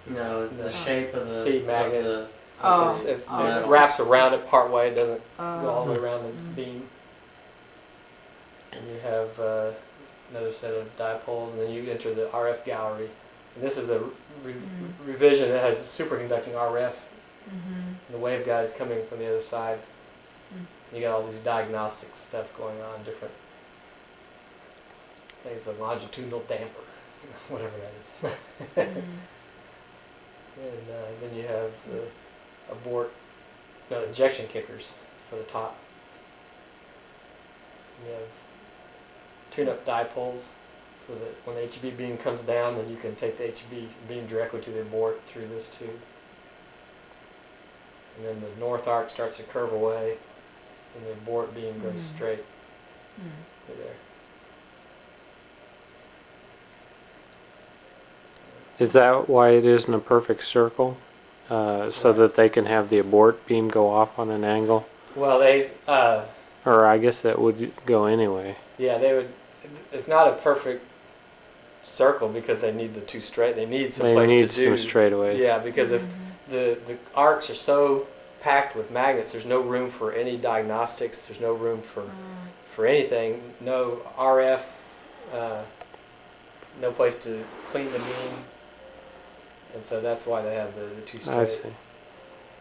Speaker 2: No, the shape of the
Speaker 6: C magnet.
Speaker 2: Of
Speaker 6: It wraps around it part way. It doesn't go all the way around the beam. And you have another set of dipoles, and then you enter the RF gallery. And this is a revision. It has superconducting RF. And the waveguides coming from the other side. You got all these diagnostic stuff going on, different things, a longitudinal damper, whatever that is. And then you have the abort, ejection kickers for the top. You have tune-up dipoles for when the HEB beam comes down, then you can take the HEB beam directly to the abort through this tube. And then the north arc starts to curve away, and the abort beam goes straight through there.
Speaker 4: Is that why it isn't a perfect circle? So that they can have the abort beam go off on an angle?
Speaker 6: Well, they,
Speaker 4: Or I guess that would go anyway.
Speaker 6: yeah, they would. It's not a perfect circle because they need the 2 straight. They need some place to do.
Speaker 4: They need some straightaways.
Speaker 6: Yeah, because if the arcs are so packed with magnets, there's no room for any diagnostics. There's no room for anything. No RF. No place to clean the beam. And so that's why they have the 2 straight.
Speaker 4: I see.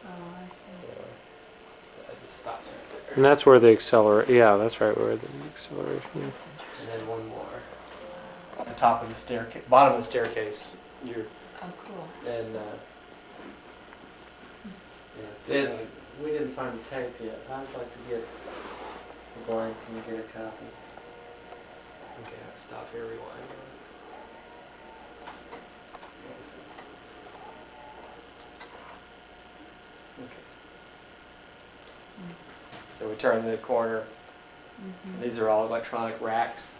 Speaker 3: Oh, I see.
Speaker 6: So it just stops right there.
Speaker 4: And that's where the yeah, that's right where the acceleration is.
Speaker 6: And then one more. At the top of the staircase, bottom of the staircase, you're,
Speaker 3: Oh, cool.
Speaker 6: and
Speaker 2: we didn't find the tape yet. I'd like to get a blank and get a copy.
Speaker 6: okay, I'll stop here, rewind. Okay. So we turn the corner. These are all electronic racks.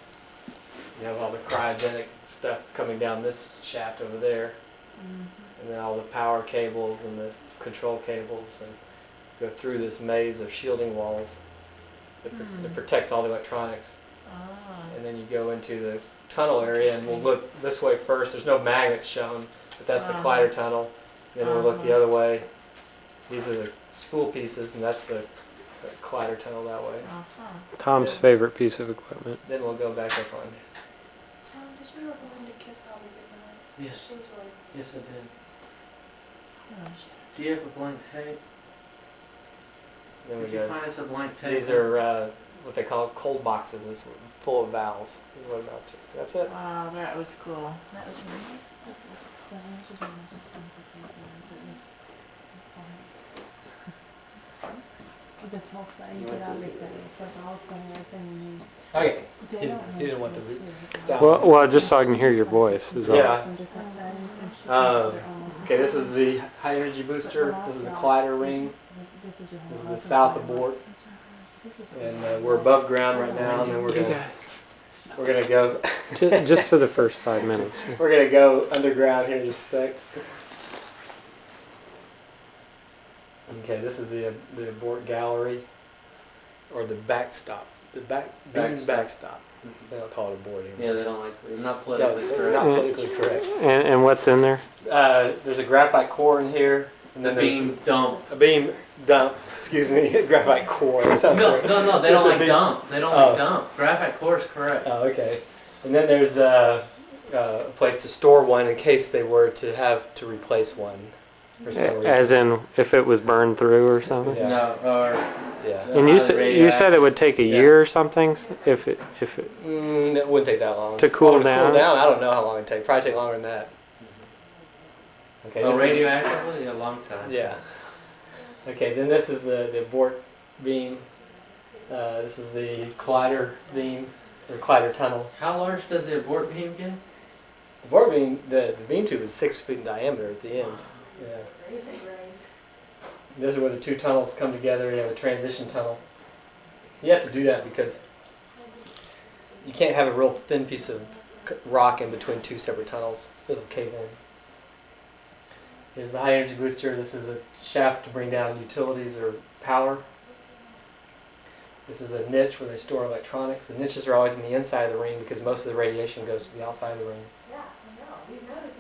Speaker 6: You have all the cryogenic stuff coming down this shaft over there. And then all the power cables and the control cables, and go through this maze of shielding walls that protects all the electronics. And then you go into the tunnel area, and we'll look this way first. There's no magnets shown, but that's the collider tunnel. Then we'll look the other way. These are the spool pieces, and that's the collider tunnel that way.
Speaker 4: Tom's favorite piece of equipment.
Speaker 6: Then we'll go back up on.
Speaker 5: Tom, did you ever go into Kiss All the Good Night?
Speaker 2: Yes.
Speaker 5: Seems like
Speaker 2: Yes, I did. Do you have a blank tape?
Speaker 6: Then we
Speaker 2: Did you
Speaker 6: go.
Speaker 2: find us a blank table?
Speaker 6: These are what they call cold boxes. It's full of valves. Is what it amounts to. That's it.
Speaker 3: Wow, that was cool.
Speaker 7: That was really this whole thing, but everything, it says also everything
Speaker 6: Okay.
Speaker 7: you
Speaker 6: He
Speaker 7: don't
Speaker 6: didn't want the sound.
Speaker 4: Well, just so I can hear your voice. Is all.
Speaker 6: Yeah.
Speaker 7: from different things and shit,
Speaker 6: Um,
Speaker 7: they're almost
Speaker 6: Okay, this is the high energy booster. This is the collider ring.
Speaker 7: this is your
Speaker 6: This is
Speaker 7: whole
Speaker 6: the south
Speaker 7: life.
Speaker 6: abort, and we're above ground right now. And then we're gonna go
Speaker 4: Just for the first 5 minutes.
Speaker 6: we're gonna go underground here in just a sec. Okay, this is the abort gallery, or the backstop. The beam backstop. They don't call it abort anymore.
Speaker 2: Yeah, they don't like. They're not
Speaker 6: No,
Speaker 2: politically
Speaker 6: they're
Speaker 2: correct.
Speaker 6: not politically correct.
Speaker 4: And what's in there?
Speaker 6: There's a graphite core in here, and
Speaker 2: The
Speaker 6: then there's
Speaker 2: beam dump.
Speaker 6: a beam dump. Excuse me, graphite core. That sounds
Speaker 2: No,
Speaker 6: right.
Speaker 2: no, they
Speaker 6: That's
Speaker 2: don't
Speaker 6: a
Speaker 2: like
Speaker 6: big-
Speaker 2: dump. They don't
Speaker 6: Oh.
Speaker 2: like dump. Graphite core is correct.
Speaker 6: Oh, okay. And then there's a place to store one in case they were to have to replace one for some reason.
Speaker 4: As in, if it was burned through or something?
Speaker 6: Yeah.
Speaker 2: No, or
Speaker 6: Yeah.
Speaker 4: And you
Speaker 2: highly
Speaker 4: said it would take a
Speaker 2: Yeah.
Speaker 4: year or something if it
Speaker 6: It wouldn't take that long.
Speaker 4: To cool
Speaker 6: To cool
Speaker 4: down?
Speaker 6: down, I don't know how long it'd take. Probably take longer than that. Okay.
Speaker 2: oh,
Speaker 6: this is-
Speaker 2: radioactively a long time.
Speaker 6: Yeah. Okay, then this is the abort beam. This is the collider beam, or collider tunnel.
Speaker 2: How large does the abort beam get?
Speaker 6: The abort beam, the beam tube is 6 feet in diameter at the end. Yeah. This is where the two tunnels come together. You have a transition tunnel. You have to do that because you can't have a real thin piece of rock in between two separate tunnels. It'll cave in. Here's the high energy booster. This is a shaft to bring down utilities or power. This is a niche where they store electronics. The niches are always on the inside of the ring because most of the radiation goes to the outside of the ring.
Speaker 5: Yeah, I know. We've noticed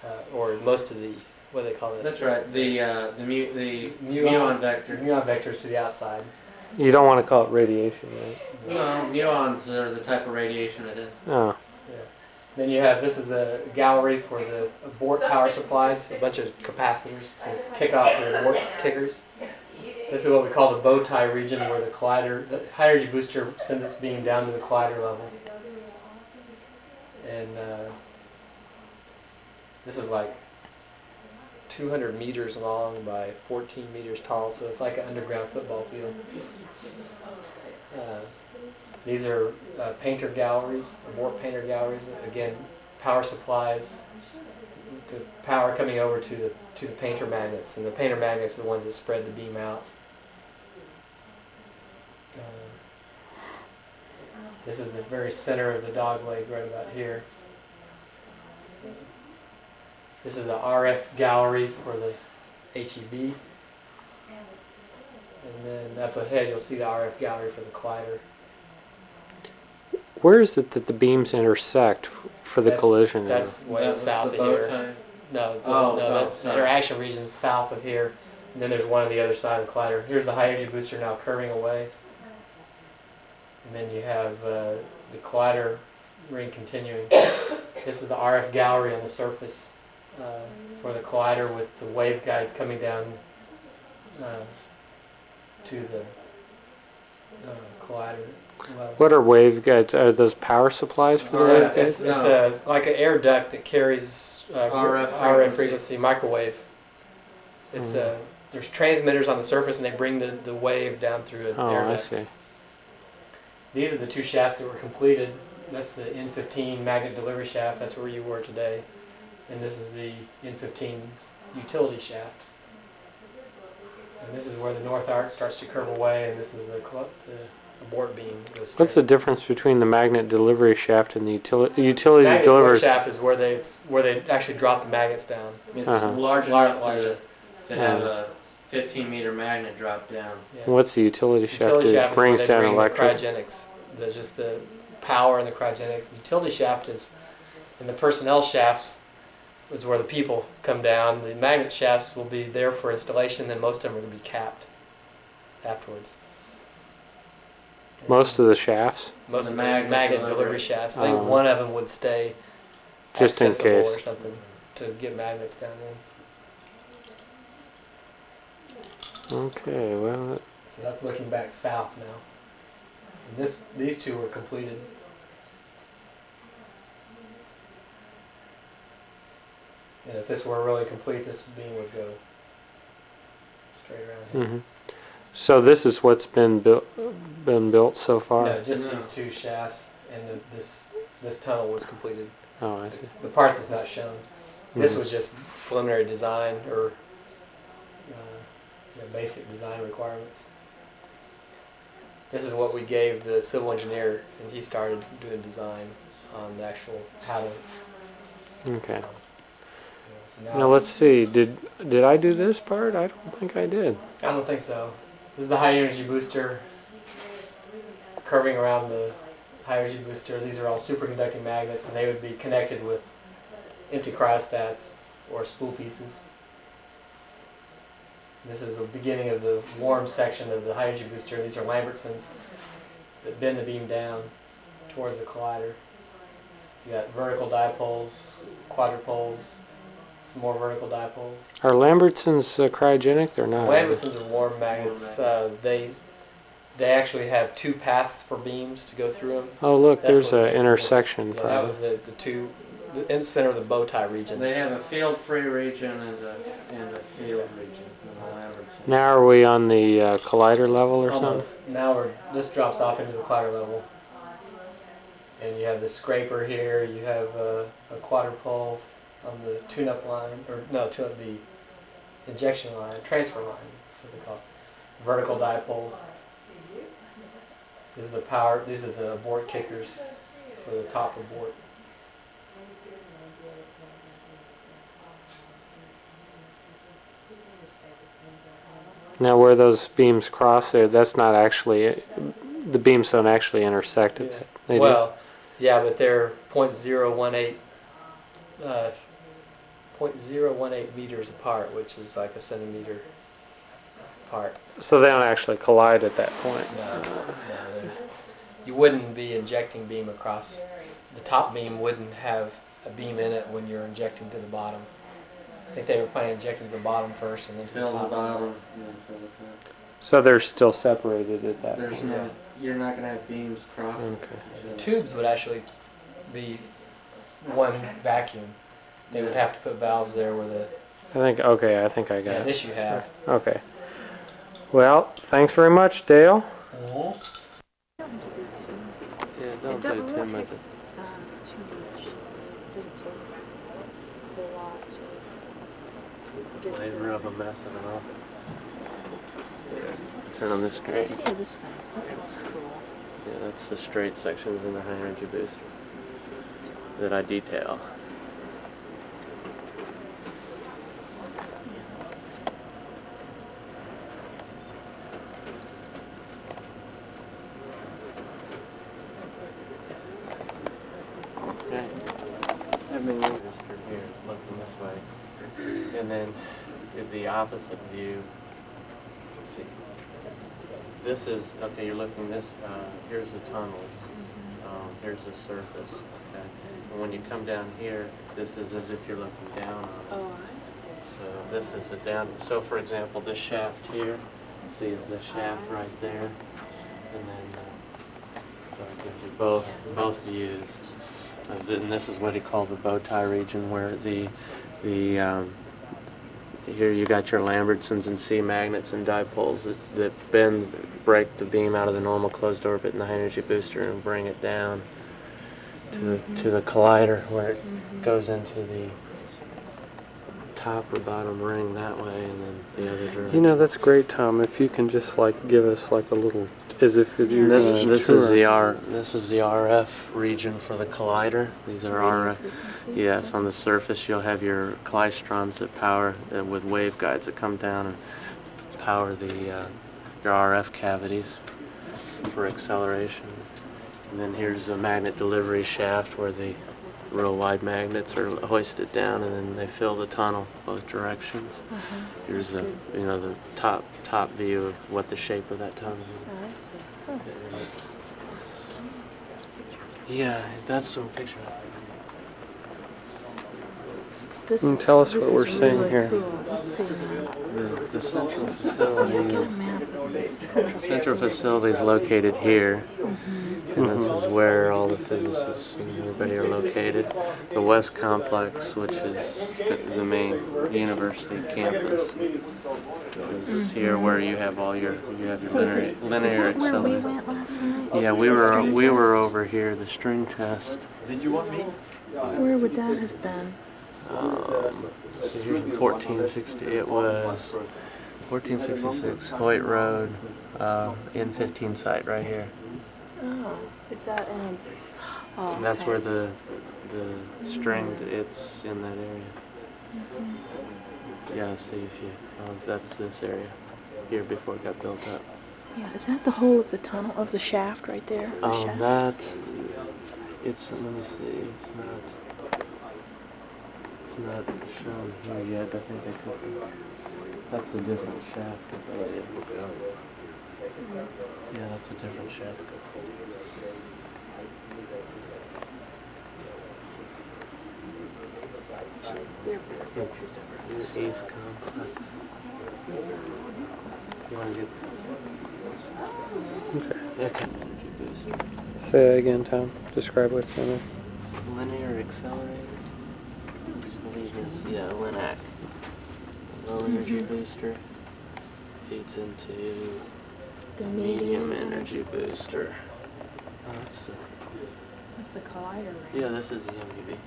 Speaker 5: that.
Speaker 6: Or most of the, what do they call it?
Speaker 2: That's right. The muon vector.
Speaker 6: Muon vectors to the outside.
Speaker 4: you don't want to call it radiation, right?
Speaker 2: No, muons are the type of radiation it is.
Speaker 4: Oh,
Speaker 6: Yeah. Then you have, this is the gallery for the abort power supplies, a bunch of capacitors to kick off the abort kickers. This is what we call the bow tie region where the collider, the high energy booster sends its beam down to the collider level. And this is like 200 meters long by 14 meters tall, so it's like an underground football field. These are painter galleries, abort painter galleries. Again, power supplies, the power coming over to the painter magnets, and the painter magnets are the ones that spread the beam out. This is the very center of the dog leg right about here. This is the RF gallery for the HEB. And then up ahead you'll see the RF gallery for the collider.
Speaker 4: where is it that the beams intersect for the collision?
Speaker 6: That's way
Speaker 2: That was
Speaker 6: south
Speaker 2: the
Speaker 6: of
Speaker 2: bow
Speaker 6: here.
Speaker 2: tie.
Speaker 6: No, that's the
Speaker 2: sorry.
Speaker 6: interaction region's south of here. And then there's one on the other side of the collider. Here's the high energy booster now curving away. And then you have the collider ring continuing. This is the RF gallery on the surface for the collider with the waveguides coming down to the collider level.
Speaker 4: What are waveguides? Are those power supplies for the
Speaker 2: RF
Speaker 6: It's
Speaker 4: waveguides?
Speaker 6: like an air duct that carries
Speaker 2: RF
Speaker 6: frequency, microwave. It's there's transmitters on the surface and they bring the wave down through an
Speaker 4: Oh,
Speaker 6: air
Speaker 4: I
Speaker 6: duct.
Speaker 4: see.
Speaker 6: These are the two shafts that were completed. That's the N15 magnet delivery shaft. That's where you were today. And this is the N15 utility shaft. And this is where the north arc starts to curve away, and this is the abort beam goes straight.
Speaker 4: What's the difference between the magnet delivery shaft and the utility
Speaker 6: magnet
Speaker 4: delivers?
Speaker 6: shaft is where they actually drop the magnets down.
Speaker 2: It's
Speaker 4: Uh-huh.
Speaker 2: large enough
Speaker 6: Larger.
Speaker 2: to have a 15-meter magnet drop down.
Speaker 6: Yeah.
Speaker 4: And what's the utility shaft?
Speaker 6: Utility
Speaker 4: It
Speaker 6: shaft is where
Speaker 4: brings
Speaker 6: they
Speaker 4: down
Speaker 6: bring
Speaker 4: electric.
Speaker 6: the cryogenics, just the power and the cryogenics. The utility shaft is, and the personnel shafts is where the people come down. The magnet shafts will be there for installation, then most of them are going to be capped afterwards.
Speaker 4: Most of the shafts,
Speaker 6: Most
Speaker 2: The
Speaker 6: of the
Speaker 2: magnet
Speaker 6: magnet
Speaker 2: delivery.
Speaker 6: delivery shafts. I think
Speaker 4: Oh.
Speaker 6: one of them would stay
Speaker 4: just in
Speaker 6: accessible
Speaker 4: case.
Speaker 6: or something to get magnets down there.
Speaker 4: Okay, well,
Speaker 6: So that's looking back south now. And these two were completed. And if this were really complete, this beam would go straight around here.
Speaker 4: So this is what's been built so far?
Speaker 6: No, just these two shafts, and this tunnel was completed.
Speaker 4: Oh, I see.
Speaker 6: The part that's not shown. This was just preliminary design or basic design requirements. This is what we gave the civil engineer, and he started doing design on the actual how to.
Speaker 4: Okay.
Speaker 6: So
Speaker 4: Now let's see. Did I do this part? I don't think I did.
Speaker 6: I don't think so. This is the high energy booster curving around the high energy booster. These are all superconducting magnets, and they would be connected with empty cryostats or spool pieces. This is the beginning of the warm section of the high energy booster. These are Lambertsons that bend the beam down towards the collider. You got vertical dipoles, quadrupoles, some more vertical dipoles.
Speaker 4: Are Lambertsons cryogenic? They're not.
Speaker 6: Lambertsons are warm magnets. They actually have two paths for beams to go through them.
Speaker 4: Oh, look,
Speaker 6: That's
Speaker 4: there's
Speaker 6: what
Speaker 4: an
Speaker 6: makes it
Speaker 4: intersection.
Speaker 6: Yeah, that was the two, in the center of the bow tie region.
Speaker 2: They have a field-free region and a field region.
Speaker 4: Now are we on the collider level or something?
Speaker 6: Almost. Now this drops off into the collider level. And you have the scraper here, you have a quadrupole on the tune-up line, or no, tune-up, the injection line, transfer line, that's what they call it. Vertical dipoles. This is the power, these are the abort kickers for the top abort.
Speaker 4: Now where those beams cross there, that's not actually, the beams don't actually intersect at that. They do?
Speaker 6: Well, yeah, but they're 0.018 0.018 meters apart, which is like a centimeter apart.
Speaker 4: So they don't actually collide at that point.
Speaker 6: No, you wouldn't be injecting beam across. The top beam wouldn't have a beam in it when you're injecting to the bottom. I think they were planning on injecting to the bottom first and then to the top.
Speaker 2: bottom and then fill the top.
Speaker 4: So they're still separated at that
Speaker 2: There's
Speaker 4: point.
Speaker 2: no, you're not going to have beams crossing.
Speaker 4: Okay.
Speaker 6: The tubes would actually be one vacuum. They would have to put valves there where the.
Speaker 4: I think I got
Speaker 6: Yeah,
Speaker 4: it.
Speaker 6: this you have.
Speaker 4: Okay. Well, thanks very much, Dale.
Speaker 2: Yeah, don't do too much.
Speaker 3: Too much. Doesn't take a whole lot to get
Speaker 2: They rub a mess of it off. Turn on this grate.
Speaker 3: Yeah, this thing. This is cool.
Speaker 2: Yeah, that's the straight sections in the high energy booster that I detail. Okay. Everything registered here, looking this way. And then the opposite view. Let's see. This is, okay, you're looking this, here's the tunnels. Here's the surface. Okay. And when you come down here, this is as if you're looking down on it.
Speaker 3: Oh, I see.
Speaker 2: So this is the down, so for example, this shaft here, see is the shaft right there. And then, so it gives you both views. And this is what he called the bow tie region, where the here you got your Lambertsons and C magnets and dipoles that bend, break the beam out of the normal closed orbit in the high energy booster and bring it down to the collider, where it goes into the top or bottom ring that way, and then the other direction.
Speaker 4: You know, that's great, Tom. If you can just give us a little, as if you're
Speaker 2: This
Speaker 4: tour.
Speaker 2: is the RF region for the collider. These are RF. Yes, on the surface you'll have your klystrons that power with waveguides that come down and power your RF cavities for acceleration. And then here's the magnet delivery shaft where the real wide magnets are hoisted down, and then they fill the tunnel both directions. Here's the the top view of what the shape of that tunnel is.
Speaker 3: Oh, I see. Huh.
Speaker 2: Yeah, that's some picture.
Speaker 3: This
Speaker 4: And
Speaker 3: is,
Speaker 4: tell us
Speaker 3: this
Speaker 4: what we're
Speaker 3: is
Speaker 4: seeing
Speaker 3: really
Speaker 4: here.
Speaker 3: cool. Let's see now.
Speaker 2: The central facility
Speaker 3: Get a
Speaker 2: is
Speaker 3: map of this.
Speaker 2: central facility is located here,
Speaker 3: Mm-hmm.
Speaker 2: and this is where all the physicists and everybody are located. The West Complex, which is the main university campus, is here where you have all your linear
Speaker 3: Is that where we
Speaker 2: accelerator.
Speaker 3: went last night?
Speaker 2: Yeah, we were over here. The string test.
Speaker 3: Where would that have been?
Speaker 2: So here's 1460. It was 1466 Hoyt Road, N15 site right here.
Speaker 3: Oh, is that in? Oh,
Speaker 2: And that's
Speaker 3: okay.
Speaker 2: where the string. It's in that area. Yeah, see if you. That's this area here before it got built up.
Speaker 3: Yeah, is that the whole of the tunnel of the shaft right there? The shaft?
Speaker 2: That. It's. Let me see. It's not shown here yet. I think they took it. That's a different shaft. Yeah, that's a different shaft. East Complex. You want to get
Speaker 4: Okay.
Speaker 2: okay. Energy booster.
Speaker 4: Say that again, Tom. Describe what's in it.
Speaker 2: Linear accelerator. I believe this, yeah, LINAC. Low energy booster feeds into
Speaker 3: The
Speaker 2: medium energy booster. That's
Speaker 3: What's the collider range?
Speaker 2: yeah, this is the MEB.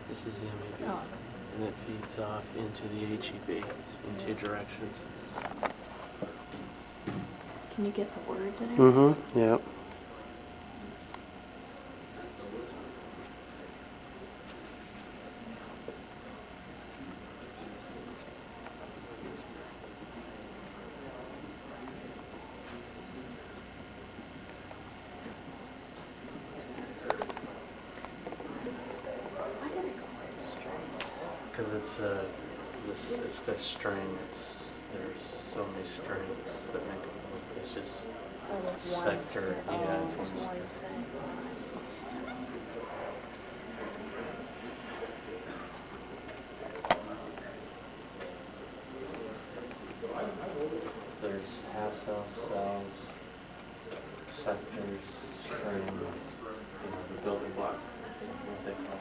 Speaker 2: This is the MEB.
Speaker 3: Oh,
Speaker 2: And it feeds off into the HEB in two directions.
Speaker 3: can you get the words in it?
Speaker 4: Mm-hmm. Yep.
Speaker 3: Why did it go with straight?
Speaker 2: Because it's the string. There's so many strings that make it. It's just
Speaker 3: Oh, it's one
Speaker 2: sector.
Speaker 3: Oh,
Speaker 2: Yeah,
Speaker 3: it's
Speaker 2: it's one
Speaker 3: one
Speaker 2: sector.
Speaker 3: sector.
Speaker 2: There's half cells, sectors, strings, the building blocks. What they call it.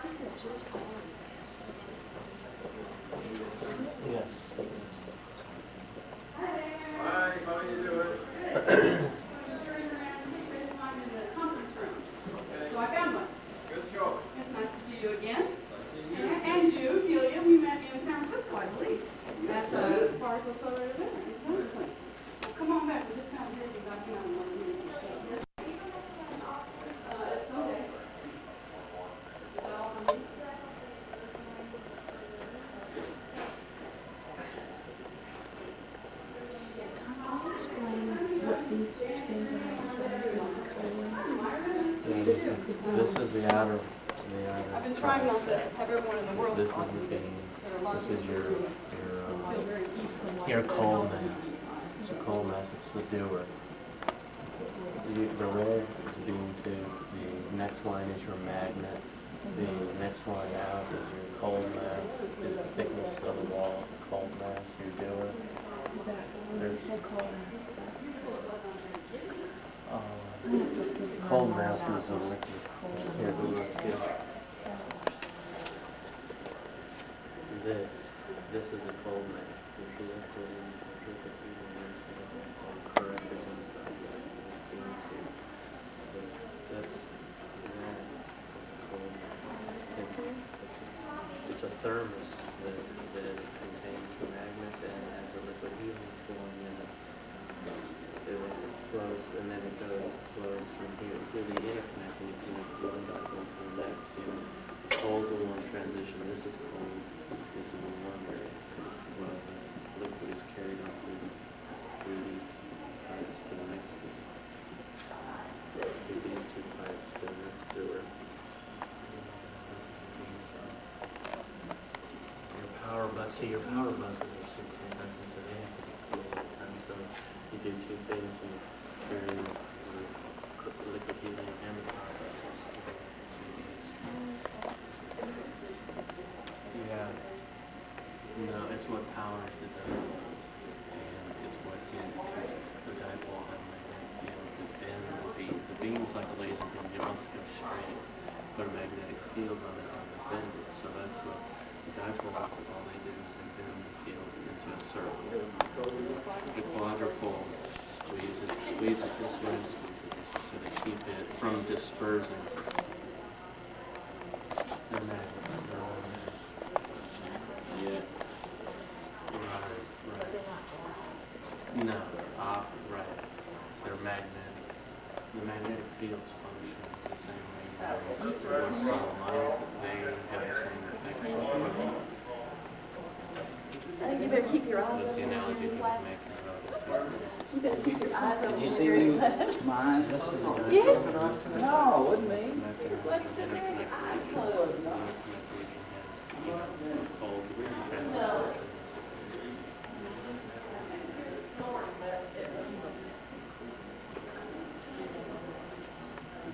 Speaker 3: This is just all of the SSTs.
Speaker 2: Yes.
Speaker 8: Hi, how are you doing? So I found one.
Speaker 2: Good show.
Speaker 8: It's nice to see you again.
Speaker 2: I see you.
Speaker 8: And you, Delia, we met in San Francisco, I believe, at the Particle Accelerator there. It's wonderful. Well, come on back. We're just kind of busy about you on one minute. It's okay. Is that all for me?
Speaker 3: Can you explain what these things are inside this color?
Speaker 2: This is the outer.
Speaker 8: I've been trying not to have everyone in the world
Speaker 2: This is
Speaker 8: talk.
Speaker 2: the beam.
Speaker 8: There are a lot
Speaker 2: This
Speaker 8: of
Speaker 2: is
Speaker 8: feel very peaceful.
Speaker 2: your coal mass. It's a coal mass. It's the doer. The red is beam 2. The next line is your magnet. The next line out is your cold mass. Is the thickness of the wall. Cold mass. Your doer.
Speaker 3: Is that when you said color?
Speaker 2: Cold mass is a liquid. Here, look here. This is a cold mass. If you look at it, you can put it inside or correctors inside that. So that's that is a cold mass. It's a thermos that contains the magnet and has a liquid helium flowing in it. It flows and then it flows from here to the interconnect and you connect one dot one to the next. Cold to warm transition. This is cold. This is a warm area. Well, the liquid is carried on through these pipes to the next one. To these two pipes to the next see, your power buses are superconducting, so they have to be cool all the time. So you do two things: you carry the liquid helium and the power buses. Yeah. No, it's what powers the dipoles, and it's what the dipoles have magnetic field that bend the beam's like a laser beam. It wants to go straight, put a magnetic field on it on the bender. So that's what the dipoles, all they do is they bend the field into a circle. The quadrupole squeeze it this way, squeeze it this way, so they keep it from dispersing. The magnets are all there. Yeah. Right. No, right. They're magnetic. The magnetic fields function the same way. They have the same effect.
Speaker 9: I think you better keep your eyes
Speaker 2: That's the
Speaker 9: open.
Speaker 2: analogy that was making about it.
Speaker 9: You better keep your eyes open.
Speaker 10: Did you see me? Mine? This is
Speaker 9: Yes.
Speaker 10: No, it wasn't me.
Speaker 9: Like sitting there with your eyes closed.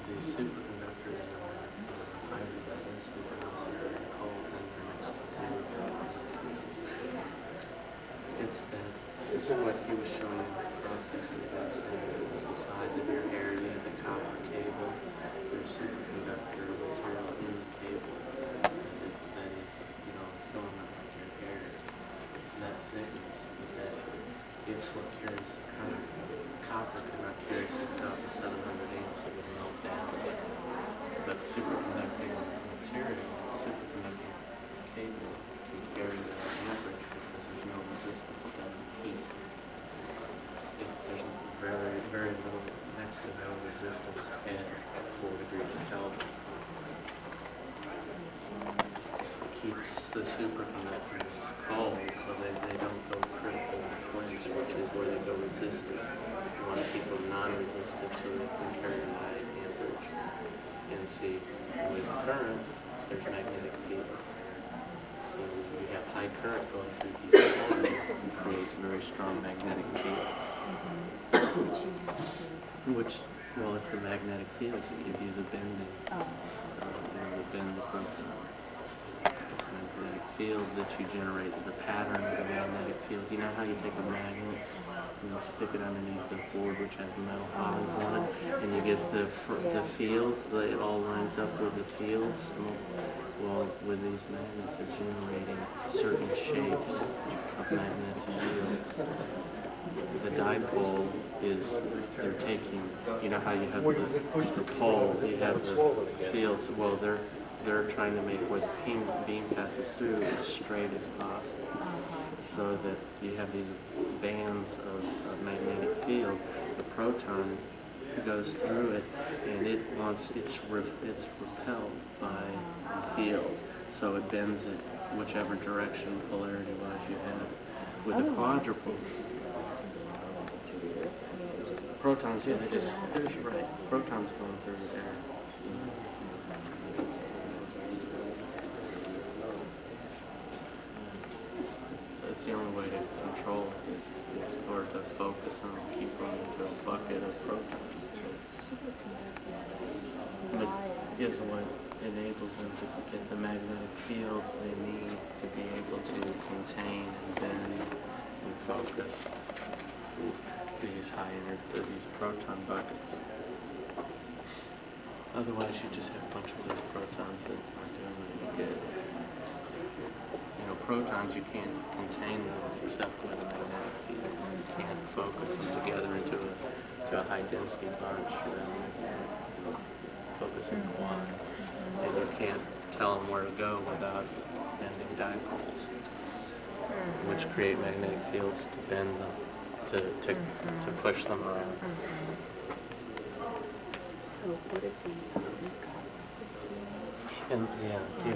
Speaker 2: These superconductors are highly resistive and also very cold and they're next to zero. It's what he was showing in the cross-section class. It was the size of your area, the copper cable, there's superconductor material in the cable that is, filament like your hair. That thickness, but that is what carries the current. Copper cannot carry 6,700 amps, it would melt down. But superconducting material, superconducting cable can carry that amperage because there's no resistance, it doesn't heat. There's very, very little, next to no resistance at 4 degrees Kelvin. It keeps the superconductors cold so they don't go critical place, which is where they go resistive. You want to keep them non-resistive so they can carry a high amperage. And see, with current, there's magnetic field. So you have high current going through these coils and creates very strong magnetic fields. Well, it's the magnetic fields that give you the bending. The bend the proton. It's a magnetic field that you generate the pattern of the magnetic field. You know how you take a magnet and you stick it underneath the board which has metal hollows in it, and you get the fields, it all lines up with the fields. Well, with these magnets, they're generating certain shapes of magnetic fields. The dipole is, they're taking, you know how you have the pole, you have the fields, well, they're trying to make where the beam passes through as straight as possible. So that you have these bands of magnetic field. The proton goes through it, and it's repelled by the field, so it bends it whichever direction polarity-wise you have. With the quadrupoles, protons, yeah, they're just right. Protons going through the air. That's the only way to control it is or to focus on keep them into a bucket of protons. But yes, what enables them to get the magnetic fields they need to be able to contain and bend and focus these these proton buckets. Otherwise, you just have a bunch of those protons that aren't doing any good. Protons, you can't contain them except with a magnetic field. You can't focus them together into a high density bunch. Focus in one, and you can't tell them where to go without bending dipoles, which create magnetic fields to bend them, to push them around.
Speaker 3: So what if
Speaker 2: And yeah,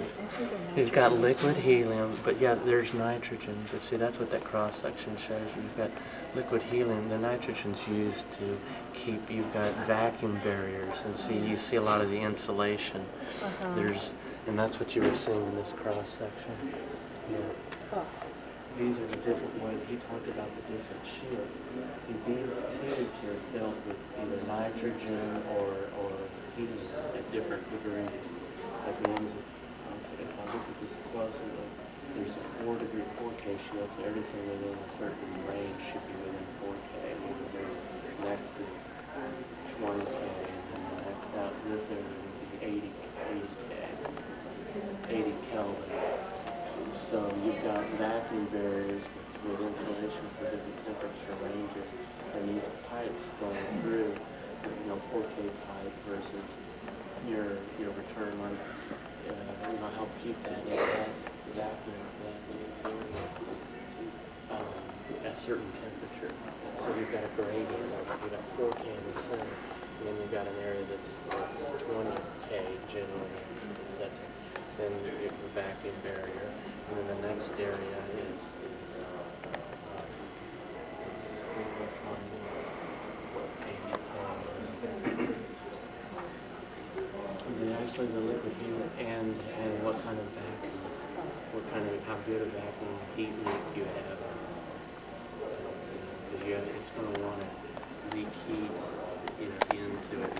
Speaker 2: you've got liquid helium, but yeah, there's nitrogen. But see, that's what that cross section shows you. You've got liquid helium. The nitrogen's used to keep. You've got vacuum barriers, and see, you see a lot of the insulation. And that's what you were seeing in this cross section. Yeah. These are the different ones. He talked about the different shields. See, these tubes are filled with either nitrogen or helium at different degrees. Like the ones, if I look at this closely, there's a 4-degree 4K shield, so everything within a certain range should be within 4K. Next is 20K, and then the next out this area would be 80 Kelvin. So you've got vacuum barriers with insulation for different temperature ranges, and these pipes going through, 4K pipe versus your return line, help keep that in that vacuum area at a certain temperature. So you've got a gradient, you've got 4K in the center, and then you've got an area that's 20K generally, etc. Then you have a vacuum barrier, and then the next area is actually the liquid helium and what kind of vacuums, how good a vacuum heat leak you have. Because it's going to want to leak heat into it.